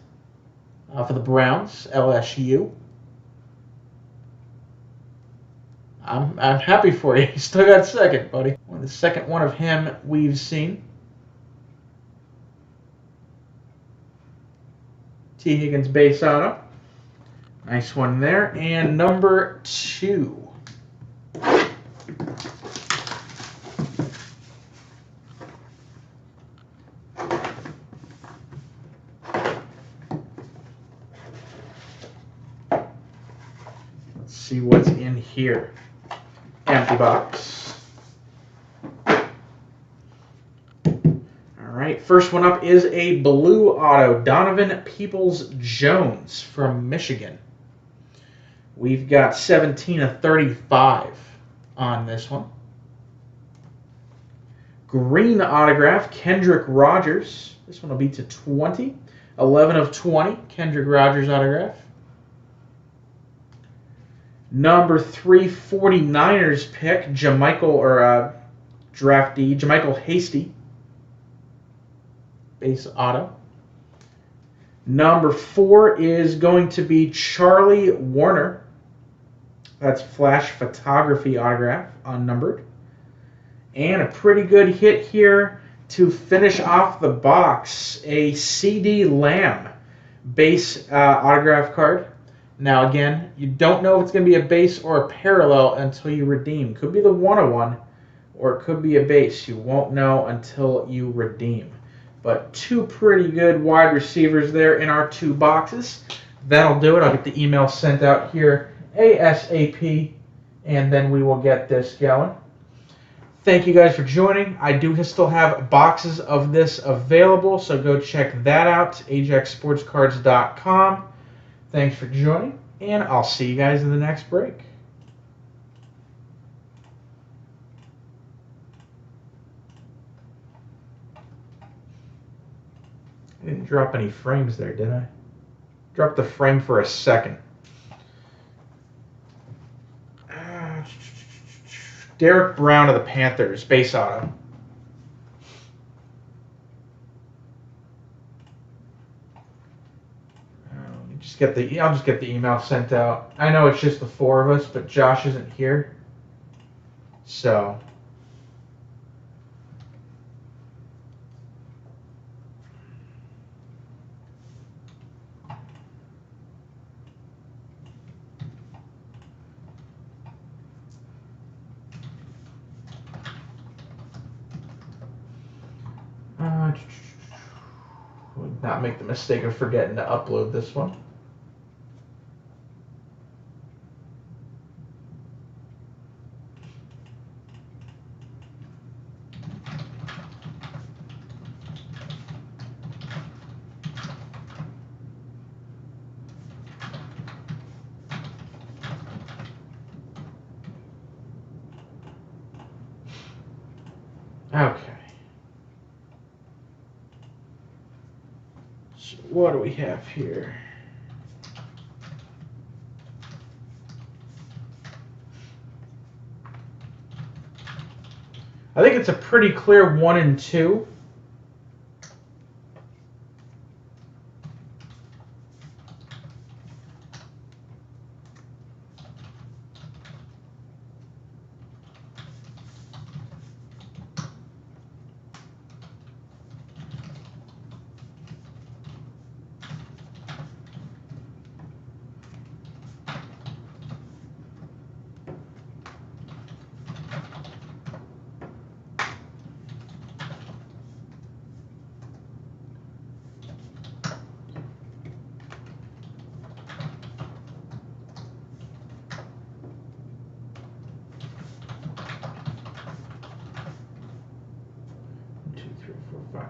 for the Browns, LSU. I'm happy for you. You still got second, buddy. Well, the second one of him we've seen. T. Higgins base auto. Nice one there. And number 2. Let's see what's in here. Empty box. All right, first one up is a blue auto, Donovan Peoples-Jones from Michigan. We've got 17 of 35 on this one. Green autograph, Kendrick Rogers. This one will be to 20. 11 of 20, Kendrick Rogers autograph. Number 3, 49ers pick, draftee, JaMycal Hasty. Base auto. Number 4 is going to be Charlie Warner. That's Flash Photography autograph, unnumbered. And a pretty good hit here to finish off the box. A CD Lamb base autograph card. Now again, you don't know if it's going to be a base or a parallel until you redeem. Could be the 101 or it could be a base. You won't know until you redeem. But 2 pretty good wide receivers there in our 2 boxes. That'll do it. I'll get the email sent out here ASAP, and then we will get this going. Thank you guys for joining. I do still have boxes of this available, so go check that out, ajaxsportscards.com. Thanks for joining, and I'll see you guys in the next break. I didn't drop any frames there, did I? Dropped the frame for a second. Derek Brown of the Panthers, base auto. I'll just get the email sent out. I know it's just the 4 of us, but Josh isn't here. So would not make the mistake of forgetting to upload this one. Okay. So what do we have here? I think it's a pretty clear 1 and 2.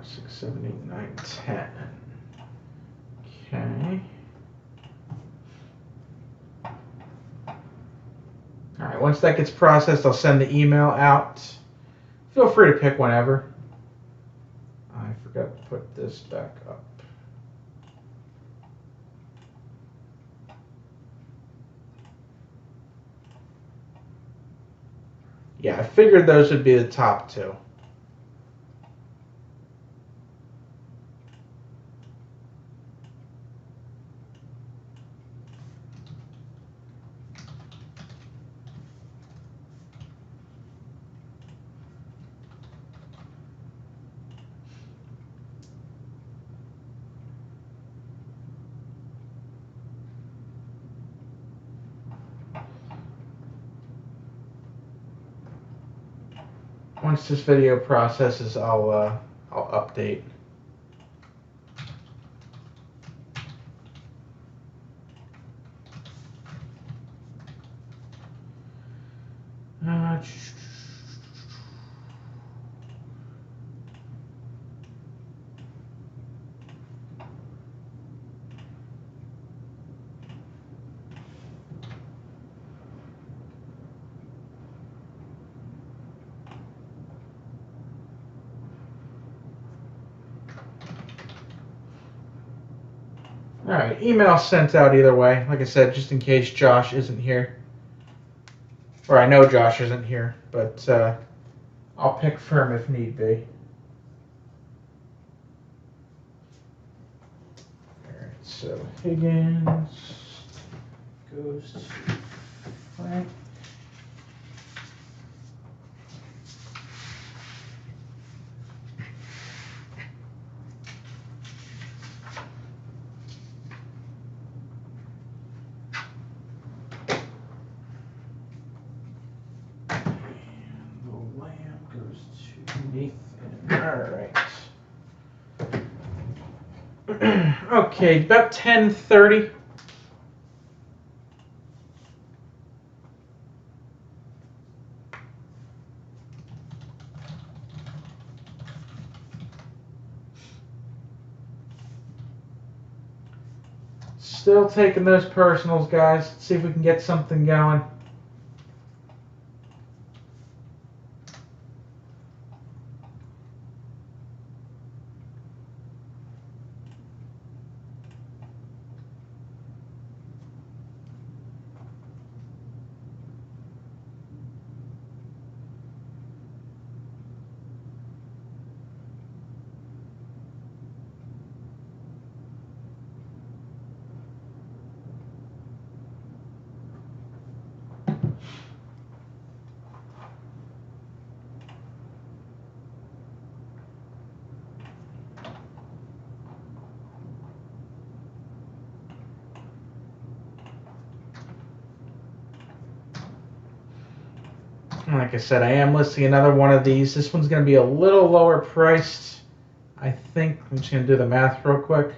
6, 7, 8, 9, 10. Okay. All right, once that gets processed, I'll send the email out. Feel free to pick whenever. I forgot to put this back up. Yeah, I figured those would be the top two. Once this video processes, I'll update. All right, email sent out either way. Like I said, just in case Josh isn't here. Or I know Josh isn't here, but I'll pick firm if need be. All right, so Higgins goes to Frank. Okay, about 10:30. Still taking those personals, guys. Let's see if we can get something going. Like I said, I am listing another one of these. This one's going to be a little lower priced, I think. I'm just going to do the math real quick.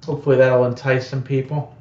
Hopefully that'll entice some people.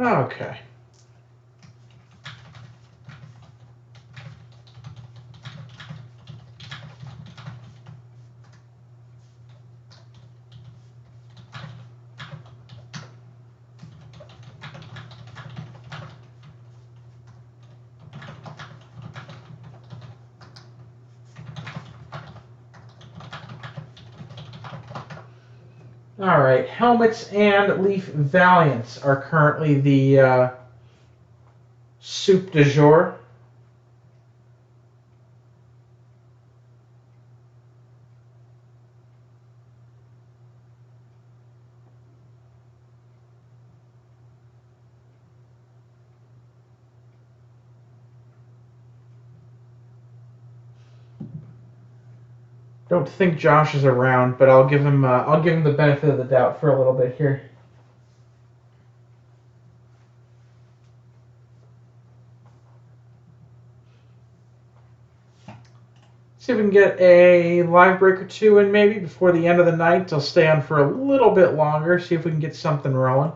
Okay. All right, Helmets and Leaf Valiants are currently the soup du jour. Don't think Josh is around, but I'll give him the benefit of the doubt for a little bit here. See if we can get a live break or two in maybe before the end of the night. I'll stay on for a little bit longer, see if we can get something rolling.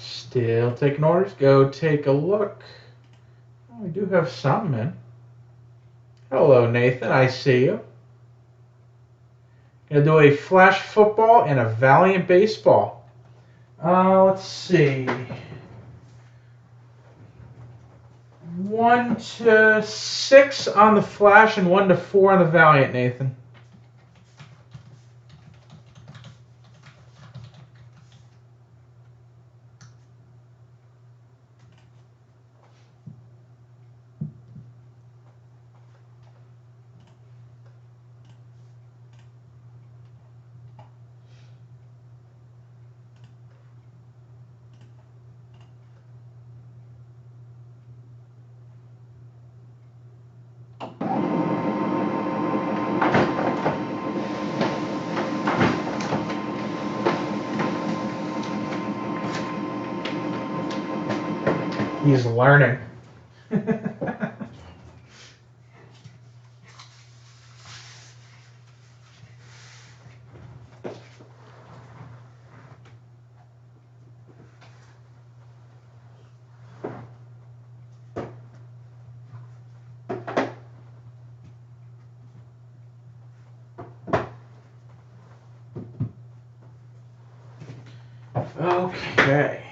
Still taking orders. Go take a look. Oh, we do have some in. Hello, Nathan. I see you. Gonna do a Flash Football and a Valiant Baseball. Let's see. 1 to 6 on the Flash and 1 to 4 on the Valiant, Nathan. He's learning. Okay.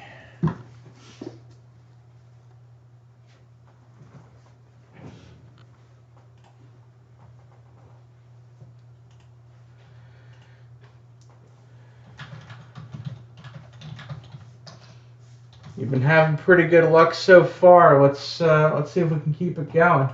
You've been having pretty good luck so far. Let's see if we can keep it going.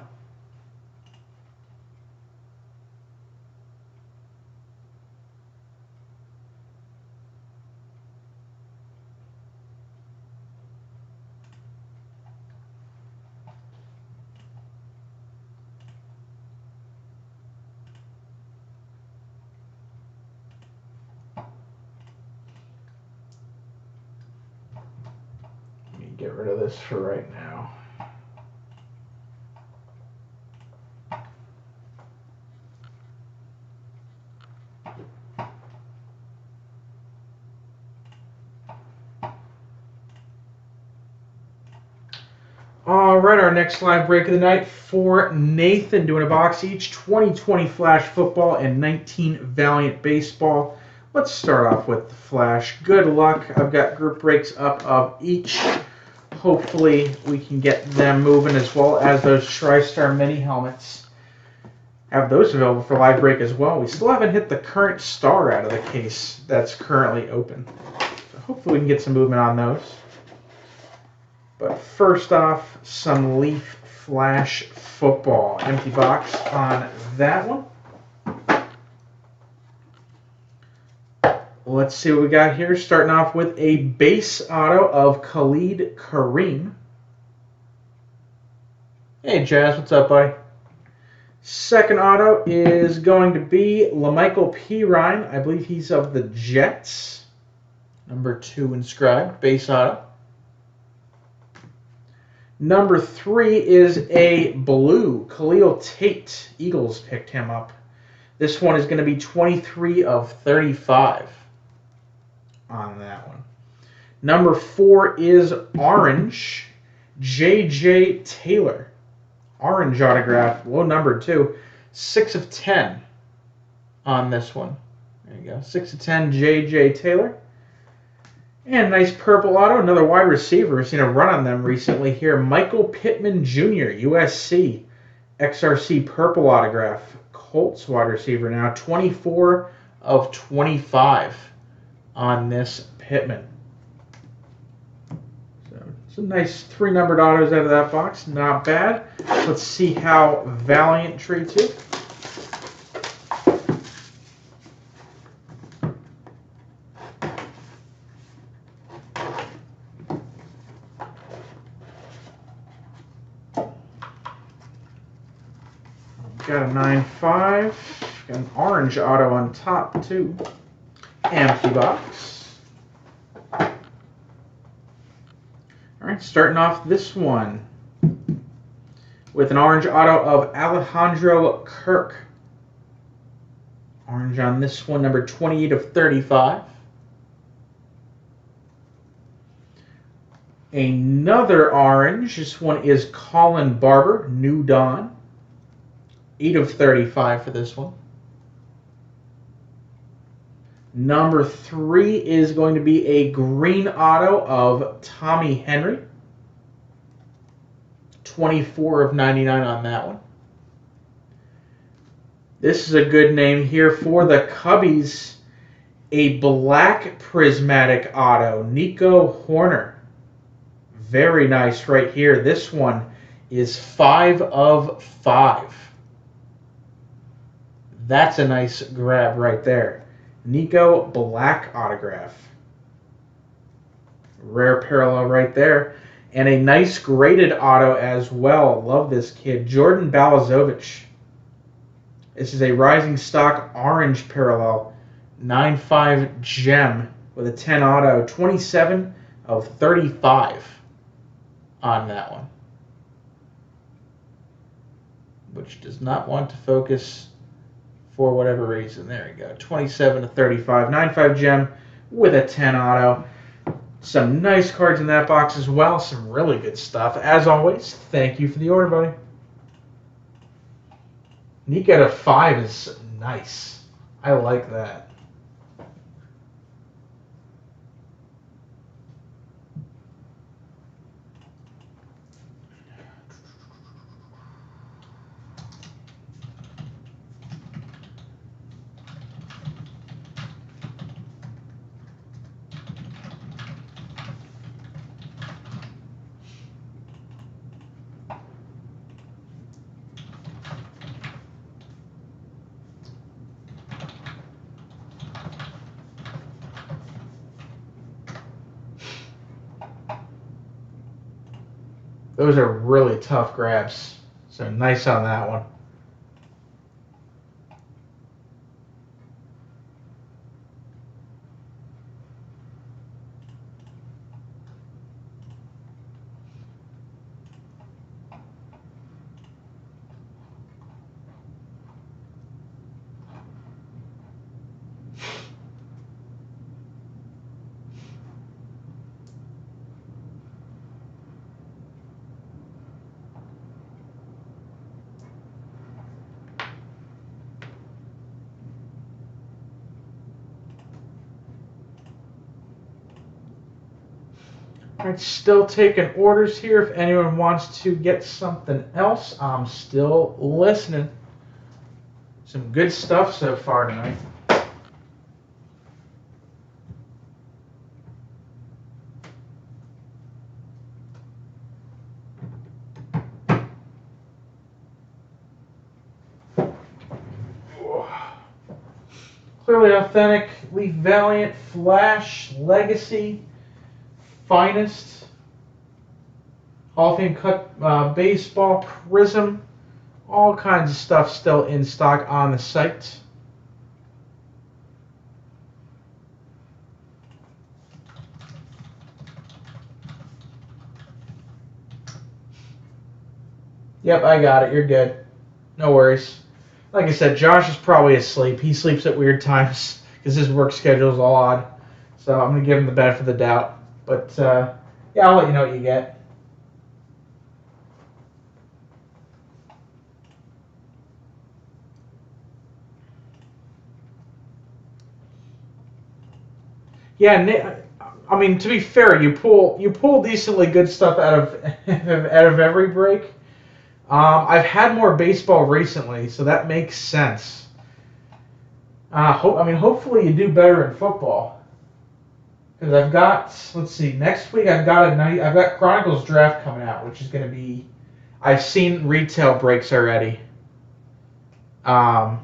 get rid of this for right now. All right, our next live break of the night for Nathan, doing a box each, 2020 Flash Football and 19 Valiant Baseball. Let's start off with the Flash. Good luck. I've got group breaks up of each. Hopefully we can get them moving, as well as those TriStar mini helmets. Have those available for live break as well. We still haven't hit the current star out of the case that's currently open. So hopefully we can get some movement on those. But first off, some Leaf Flash Football. Empty box on that one. Let's see what we got here. Starting off with a base auto of Khalid Kareem. Hey, Jazz, what's up, buddy? Second auto is going to be LaMichael Pirine. I believe he's of the Jets. Number 2 inscribed, base auto. Number 3 is a blue. Khalil Tate. Eagles picked him up. This one is going to be 23 of 35 on that one. Number 4 is orange. J.J. Taylor. Orange autograph. Low number 2. 6 of 10 on this one. There you go. 6 of 10, J.J. Taylor. And nice purple auto, another wide receiver. We've seen a run on them recently here. Michael Pittman Jr., USC. XRC purple autograph. Colts wide receiver now. 24 of 25 on this Pittman. So some nice 3 numbered autos out of that box. Not bad. Let's see how Valiant treats you. Got a 9.5. Got an orange auto on top, too. Empty box. All right, starting off this one with an orange auto of Alejandro Kirk. Orange on this one, number 28 of 35. Another orange. This one is Colin Barber, New Dawn. 8 of 35 for this one. Number 3 is going to be a green auto of Tommy Henry. 24 of 99 on that one. This is a good name here for the Cubbies. A black prismatic auto, Nico Horner. Very nice right here. This one is 5 of 5. That's a nice grab right there. Nico black autograph. Rare parallel right there. And a nice graded auto as well. Love this kid. Jordan Balazovic. This is a rising stock orange parallel. 9.5 gem with a 10 auto. 27 of 35 on that one. Which does not want to focus for whatever reason. There we go. 27 to 35. 9.5 gem with a 10 auto. Some nice cards in that box as well. Some really good stuff. As always, thank you for the order, buddy. Nico to 5 is nice. I like that. Those are really tough grabs. So nice on that one. Alright, still taking orders here. If anyone wants to get something else, I'm still listening. Some good stuff so far tonight. Clearly Authentic, Leaf Valiant, Flash, Legacy, Finest, Hall of Fame Cut Baseball, Prism, all kinds of stuff still in stock on the site. Yep, I got it. You're good. No worries. Like I said, Josh is probably asleep. He sleeps at weird times because his work schedule is all odd. So I'm going to give him the benefit of the doubt. But, yeah, I'll let you know what you get. Yeah, I mean, to be fair, you pull decently good stuff out of out of every break. I've had more baseball recently, so that makes sense. Hopefully you do better in football. Because I've got, let's see, next week I've got Chronicles Draft coming out, which is going to be, I've seen retail breaks already. Chronicles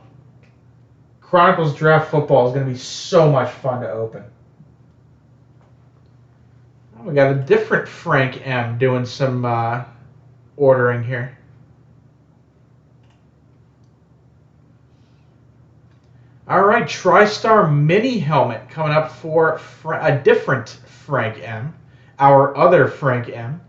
Draft football is going to be so much fun to open. We got a different Frank M doing some ordering here. All right, TriStar Mini Helmet coming up for a different Frank M, our other Frank M.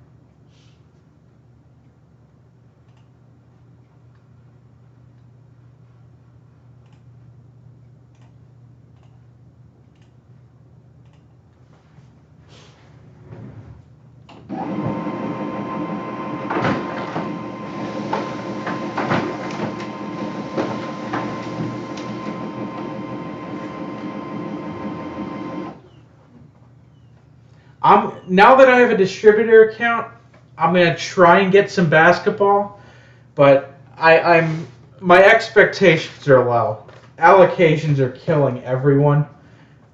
Now that I have a distributor account, I'm gonna try and get some basketball, but my expectations are low. Allocations are killing everyone.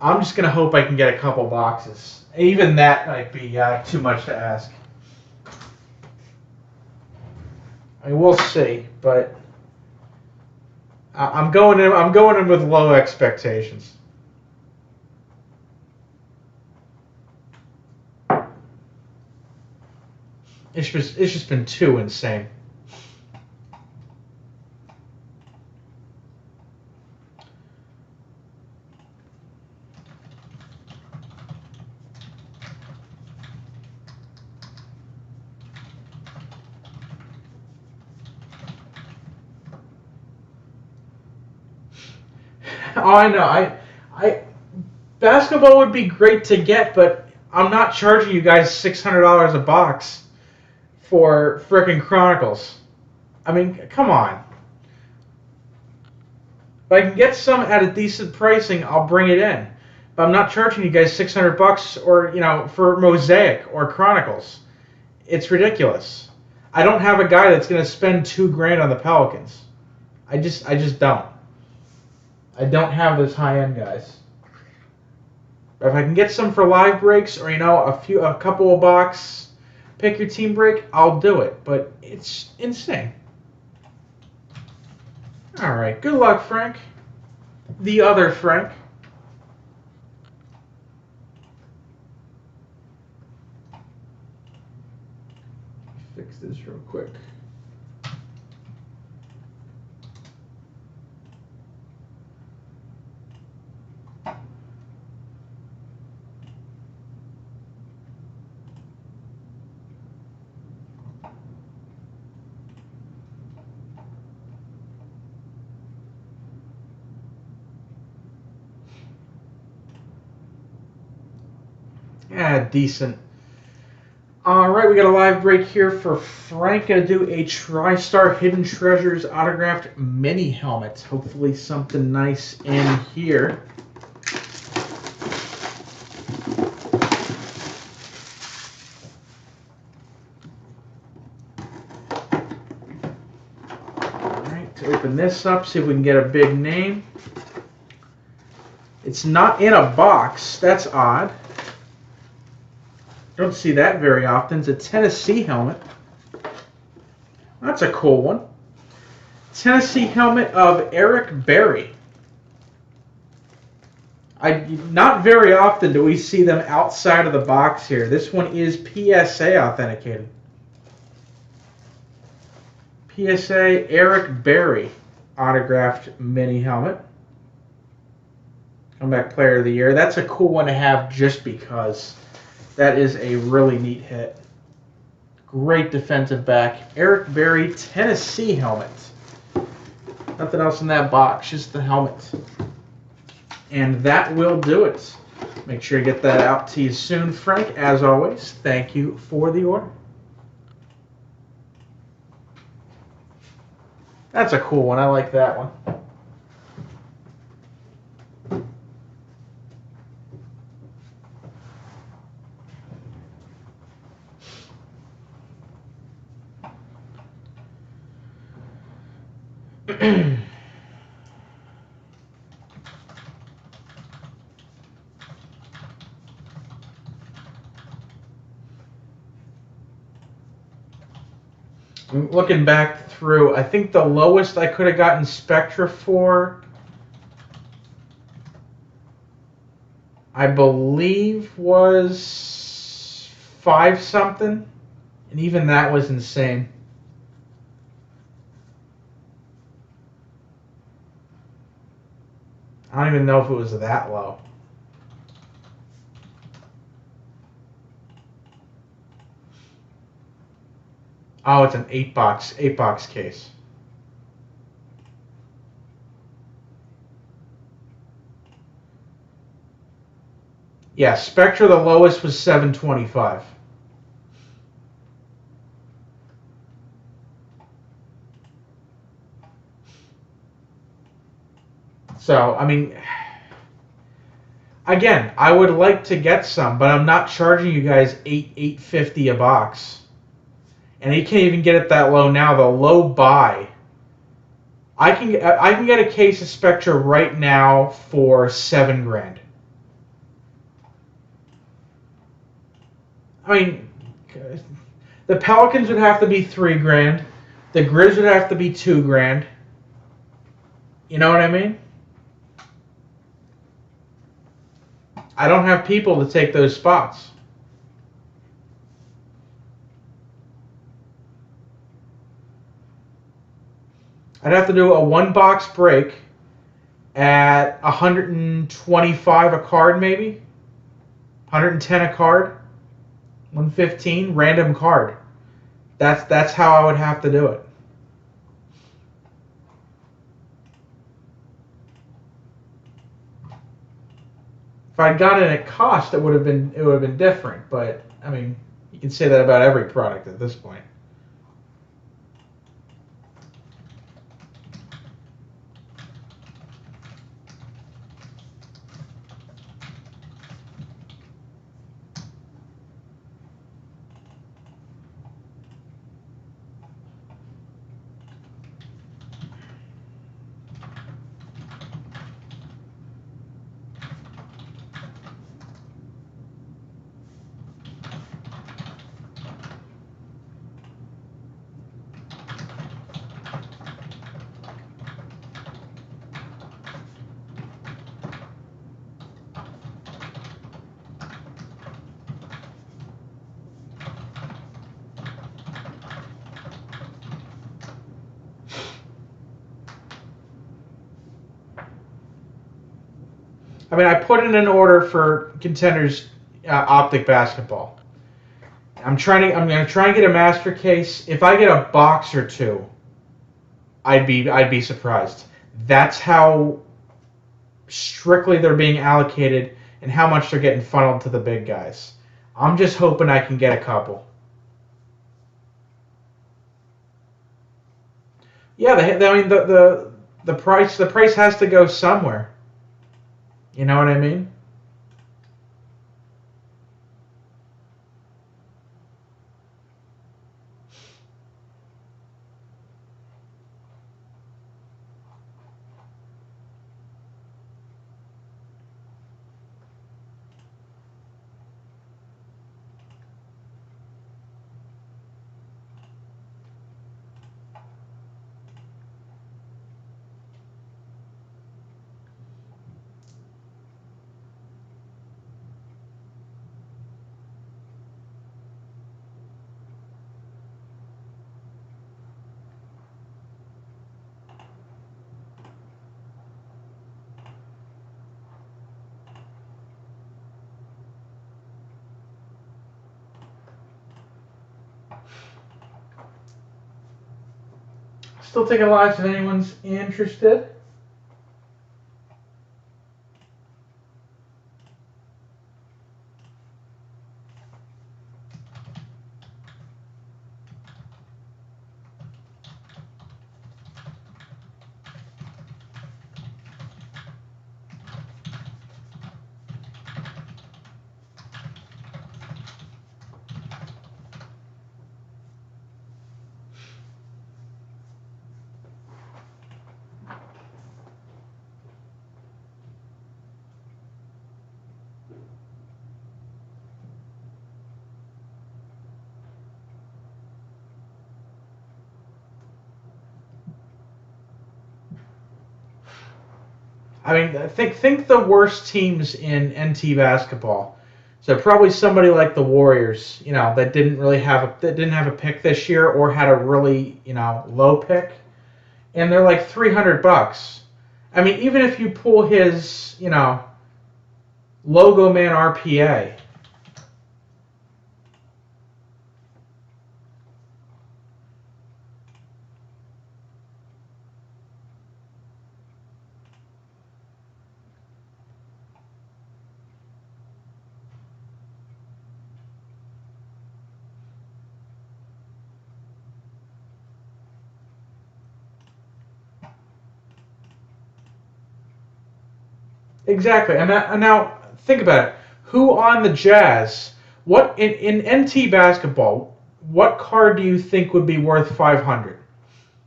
I'm just gonna hope I can get a couple boxes. Even that might be too much to ask. I mean, we'll see, but I'm going in with low expectations. It's just been too insane. Oh, I know. Basketball would be great to get, but I'm not charging you guys $600 a box for frickin' Chronicles. I mean, come on. If I can get some at a decent pricing, I'll bring it in. But I'm not charging you guys $600 or for Mosaic or Chronicles. It's ridiculous. I don't have a guy that's gonna spend $2,000 on the Pelicans. I just don't. I don't have those high-end guys. But if I can get some for live breaks or a couple of box, pick your team break, I'll do it. But it's insane. All right, good luck, Frank. The other Frank. Fix this real quick. Yeah, decent. All right, we got a live break here for Frank. Gonna do a TriStar Hidden Treasures autographed mini helmet. Hopefully something nice in here. open this up, see if we can get a big name. It's not in a box. That's odd. Don't see that very often. It's a Tennessee helmet. That's a cool one. Tennessee helmet of Eric Berry. Not very often do we see them outside of the box here. This one is PSA authenticated. PSA Eric Berry autographed mini helmet. Comeback Player of the Year. That's a cool one to have just because that is a really neat hit. Great defensive back. Eric Berry Tennessee helmet. Nothing else in that box, just the helmet. And that will do it. Make sure you get that out to you soon, Frank. As always, thank you for the order. That's a cool one. I like that one. Looking back through, I think the lowest I could have gotten Spectra for, I believe, was 5 something, and even that was insane. I don't even know if it was that low. Oh, it's an 8-box case. Yeah, Spectra, the lowest was 725. So, I mean, again, I would like to get some, but I'm not charging you guys $8.50 a box. And you can't even get it that low now. The low buy, I can get a case of Spectra right now for $7 grand. I mean, the Pelicans would have to be $3 grand. The Grizz would have to be $2 grand. You know what I mean? I don't have people to take those spots. I'd have to do a 1-box break at 125 a card, maybe 110 a card, 115 random card. That's how I would have to do it. If I'd gotten it at cost, it would have been different. But I mean, you can say that about every product at this point. I mean, I put in an order for Contenders Optic Basketball. I'm gonna try and get a master case. If I get a box or two, I'd be surprised. That's how strictly they're being allocated and how much they're getting funneled to the big guys. I'm just hoping I can get a couple. Yeah, I mean the price has to go somewhere. You know what I mean? Still taking lives if anyone's interested. I mean, think the worst teams in NT basketball. So probably somebody like the Warriors, that didn't have a pick this year or had a really, low pick, and they're like $300. I mean, even if you pull his, logo man RPA. Exactly. And now think about it. Who on the Jazz? What in NT basketball? What card do you think would be worth 500?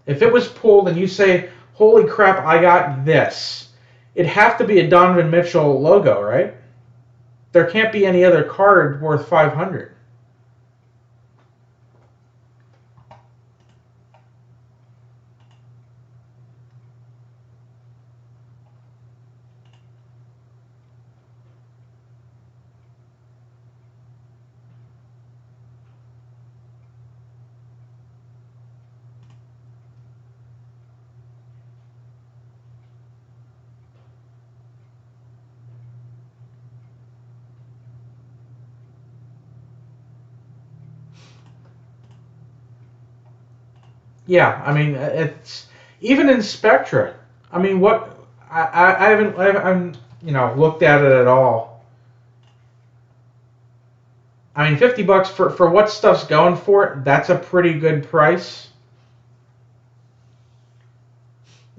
If it was pulled and you say, "Holy crap, I got this," it'd have to be a Donovan Mitchell logo, right? There can't be any other card worth 500. Yeah, I mean it's even in Spectra. I mean, what I haven't looked at it at all. I mean, $50 for what stuff's going for it. That's a pretty good price.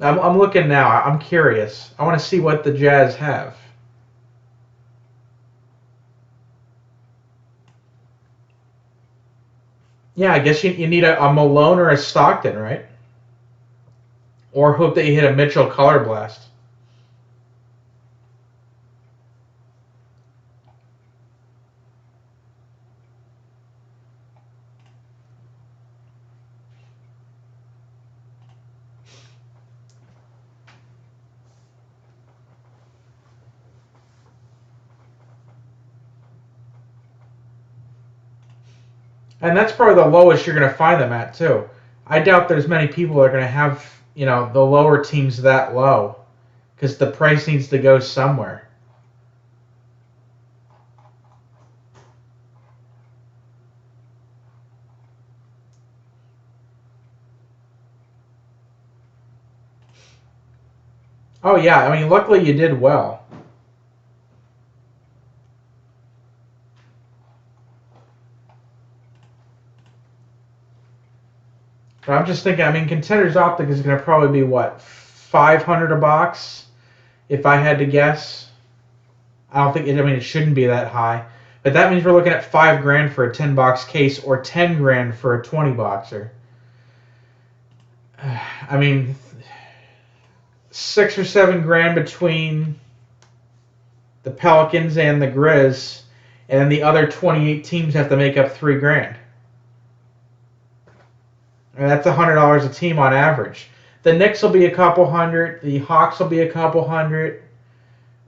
I'm looking now. I'm curious. I want to see what the Jazz have. Yeah, I guess you need a Malone or a Stockton, right? Or hope that you hit a Mitchell Color Blast. And that's probably the lowest you're going to find them at, too. I doubt there's many people that are going to have, the lower teams that low because the price needs to go somewhere. Oh, yeah. I mean, luckily you did well. But I'm just thinking, I mean, Contenders Optic is going to probably be, what, 500 a box, if I had to guess. I don't think it shouldn't be that high. But that means we're looking at $5,000 for a 10-box case or $10,000 for a 20-boxer. I mean, $6 or $7,000 between the Pelicans and the Grizz, and then the other 28 teams have to make up $3,000. And that's $100 a team on average. The Knicks will be a couple hundred. The Hawks will be a couple hundred.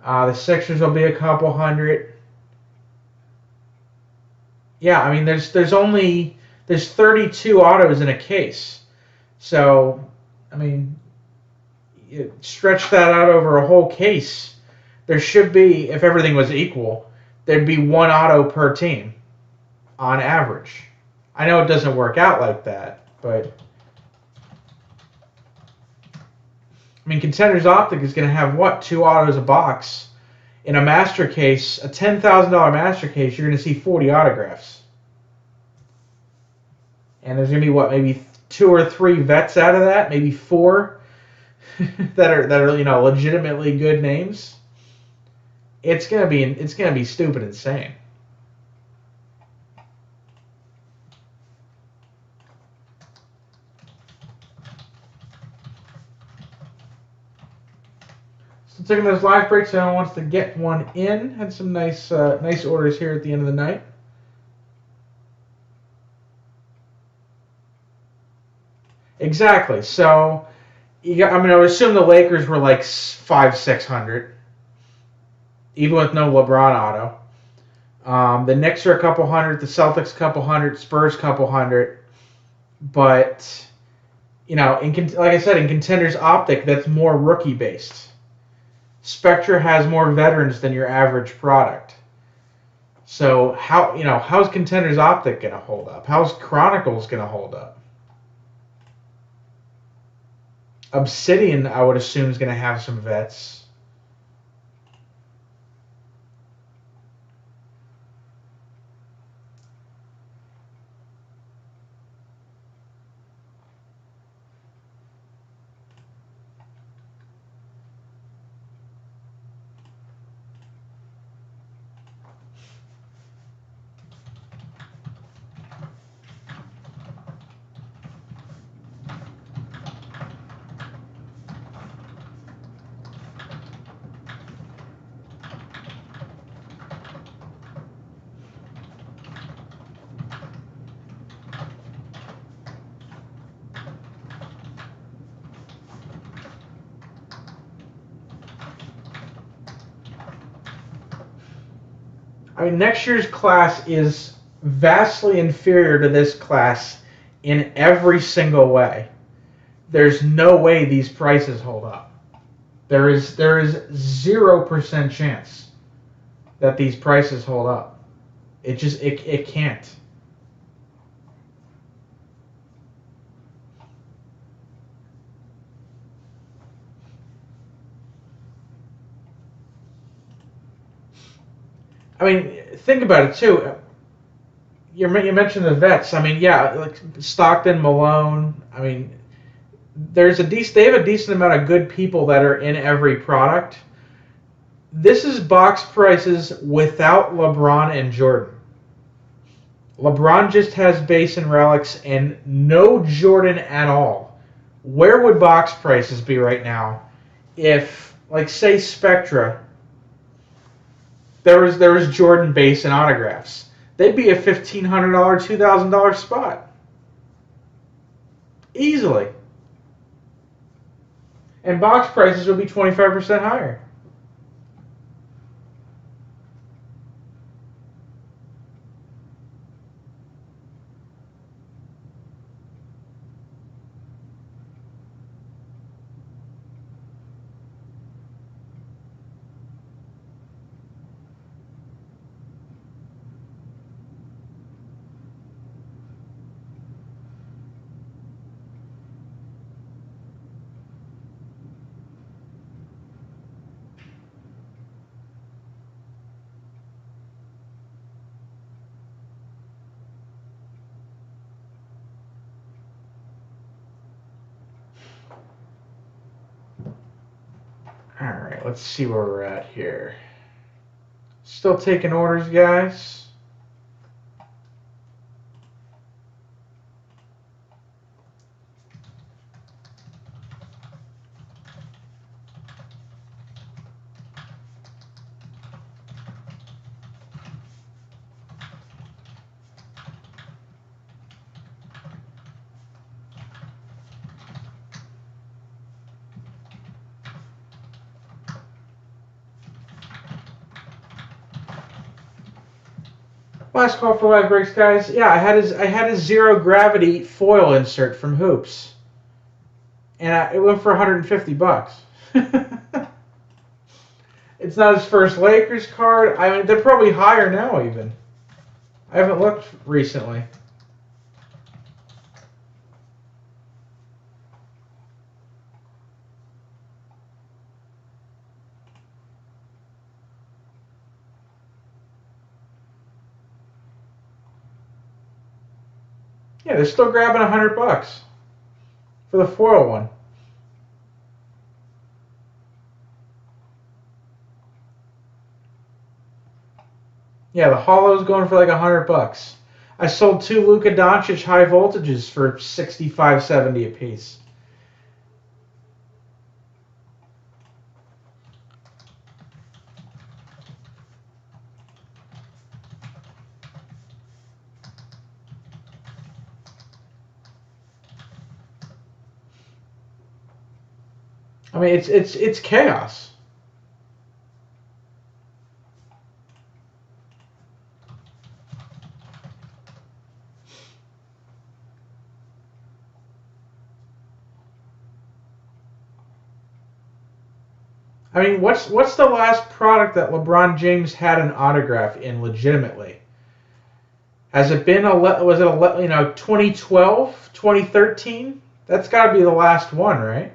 The Sixers will be a couple hundred. Yeah, I mean, there's 32 autos in a case. So, I mean, you stretch that out over a whole case. There should be, if everything was equal, there'd be one auto per team on average. I know it doesn't work out like that, but I mean, Contenders Optic is going to have, what, 2 autos a box. In a master case, a $10,000 master case, you're going to see 40 autographs. And there's going to be, what, maybe 2 or 3 vets out of that, maybe 4 that are you know, legitimately good names. It's going to be stupid insane. So taking those live breaks, everyone wants to get one in. Had some nice orders here at the end of the night. Exactly. So, I would assume the Lakers were like 500-600, even with no LeBron auto. The Knicks are a couple hundred, the Celtics a couple hundred, Spurs a couple hundred. But, you know, like I said, in Contenders Optic, that's more rookie based. Spectra has more veterans than your average product. So how's Contenders Optic going to hold up? How's Chronicles going to hold up? Obsidian, I would assume, is going to have some vets. I mean, next year's class is vastly inferior to this class in every single way. There's no way these prices hold up. There is 0% chance that these prices hold up. It can't. I mean, think about it too. You mentioned the vets. I mean, yeah, like Stockton, Malone. I mean, they have a decent amount of good people that are in every product. This is box prices without LeBron and Jordan. LeBron just has base and relics and no Jordan at all. Where would box prices be right now if, like, say Spectra, there was Jordan base and autographs? They'd be a $1,500, $2,000 spot. Easily. And box prices would be 25% higher. Alright, let's see where we're at here. Still taking orders, guys. Last call for live breaks, guys. Yeah, I had a zero gravity foil insert from Hoops, and it went for $150. It's not his first Lakers card. I mean, they're probably higher now even. I haven't looked recently. Yeah, they're still grabbing $100 for the foil one. Yeah, the hollow's going for like $100. I sold 2 Luka Doncic high voltages for 65, 70 a piece. I mean, it's chaos. I mean, what's the last product that LeBron James had an autograph in legitimately? Has it been was it 2012, 2013? That's got to be the last one, right?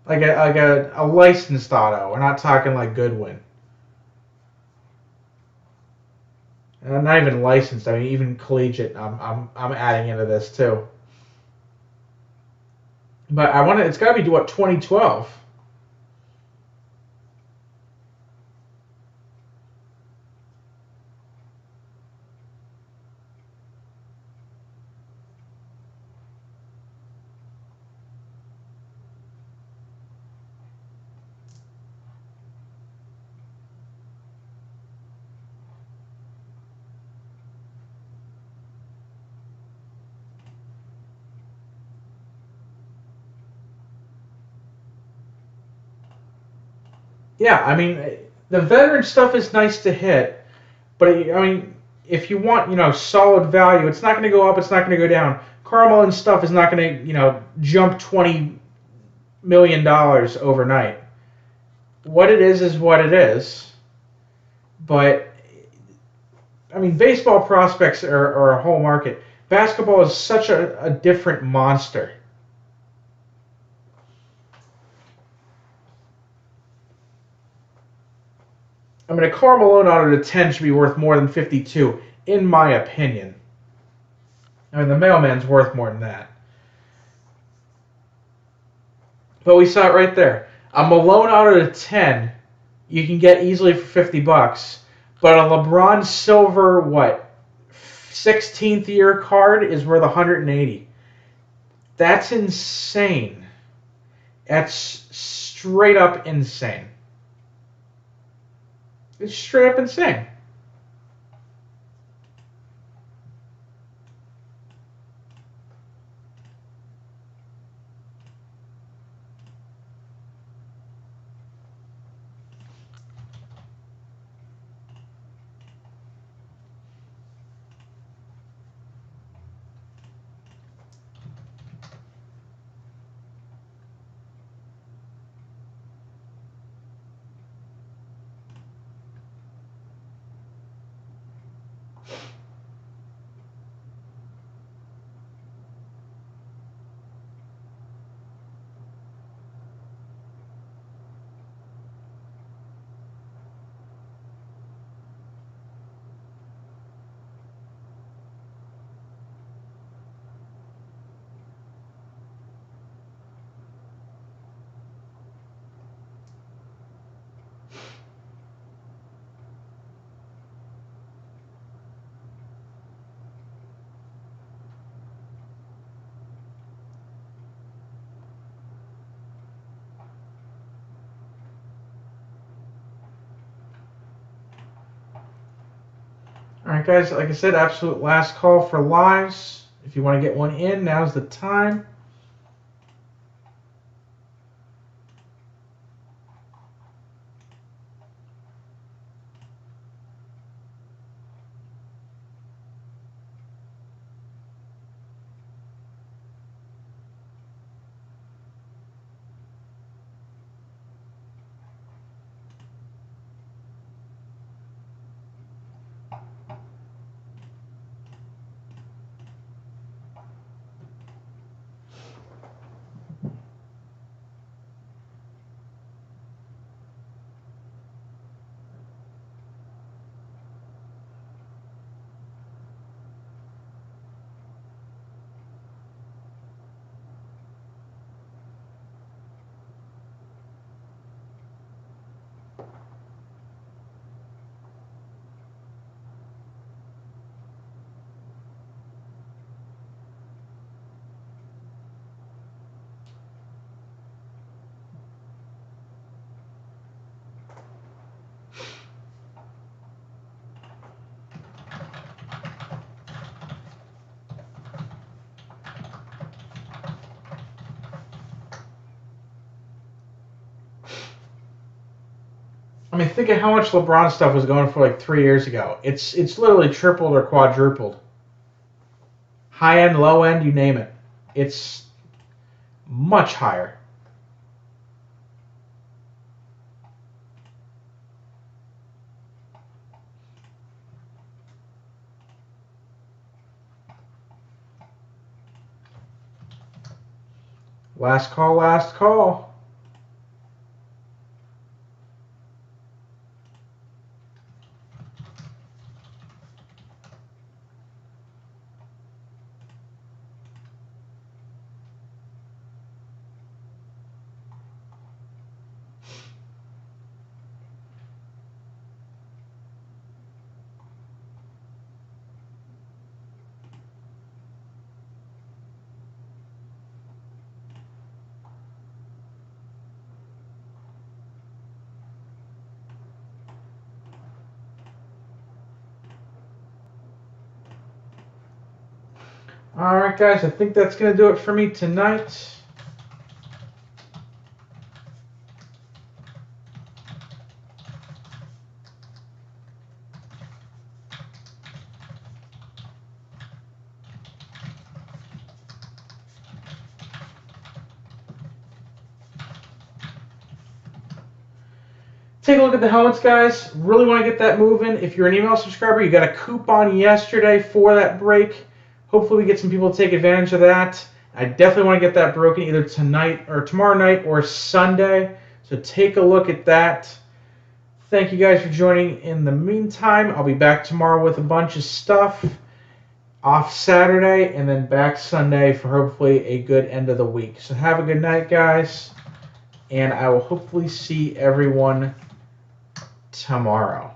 Like a licensed auto. We're not talking like Goodwin. And I'm not even licensed. I mean, even collegiate. I'm adding into this too. But I want to. It's got to be what 2012. Yeah, I mean, the veteran stuff is nice to hit, but I mean, if you want, solid value, it's not going to go up, it's not going to go down. Carmel and stuff is not going to, jump $20 million overnight. What it is what it is. But I mean, baseball prospects are a whole market. Basketball is such a different monster. I mean, a Karl auto to 10 should be worth more than 52, in my opinion. I mean, the mailman's worth more than that. But we saw it right there. A Malone auto to 10, you can get easily for $50. But a LeBron Silver, 16th year card is worth 180. That's insane. That's straight up insane. It's straight up insane. All right, guys, like I said, absolute last call for lives. If you want to get one in, now's the time. I mean, think of how much LeBron stuff was going for like 3 years ago. It's literally tripled or quadrupled. High end, low end, you name it. It's much higher. Last call, last call. Alright, guys, I think that's going to do it for me tonight. Take a look at the helmets, guys. Really want to get that moving. If you're an email subscriber, you got a coupon yesterday for that break. Hopefully we get some people to take advantage of that. I definitely want to get that broken either tonight or tomorrow night or Sunday. So take a look at that. Thank you guys for joining. In the meantime, I'll be back tomorrow with a bunch of stuff. Off Saturday and then back Sunday for hopefully a good end of the week. So have a good night, guys. And I will hopefully see everyone tomorrow.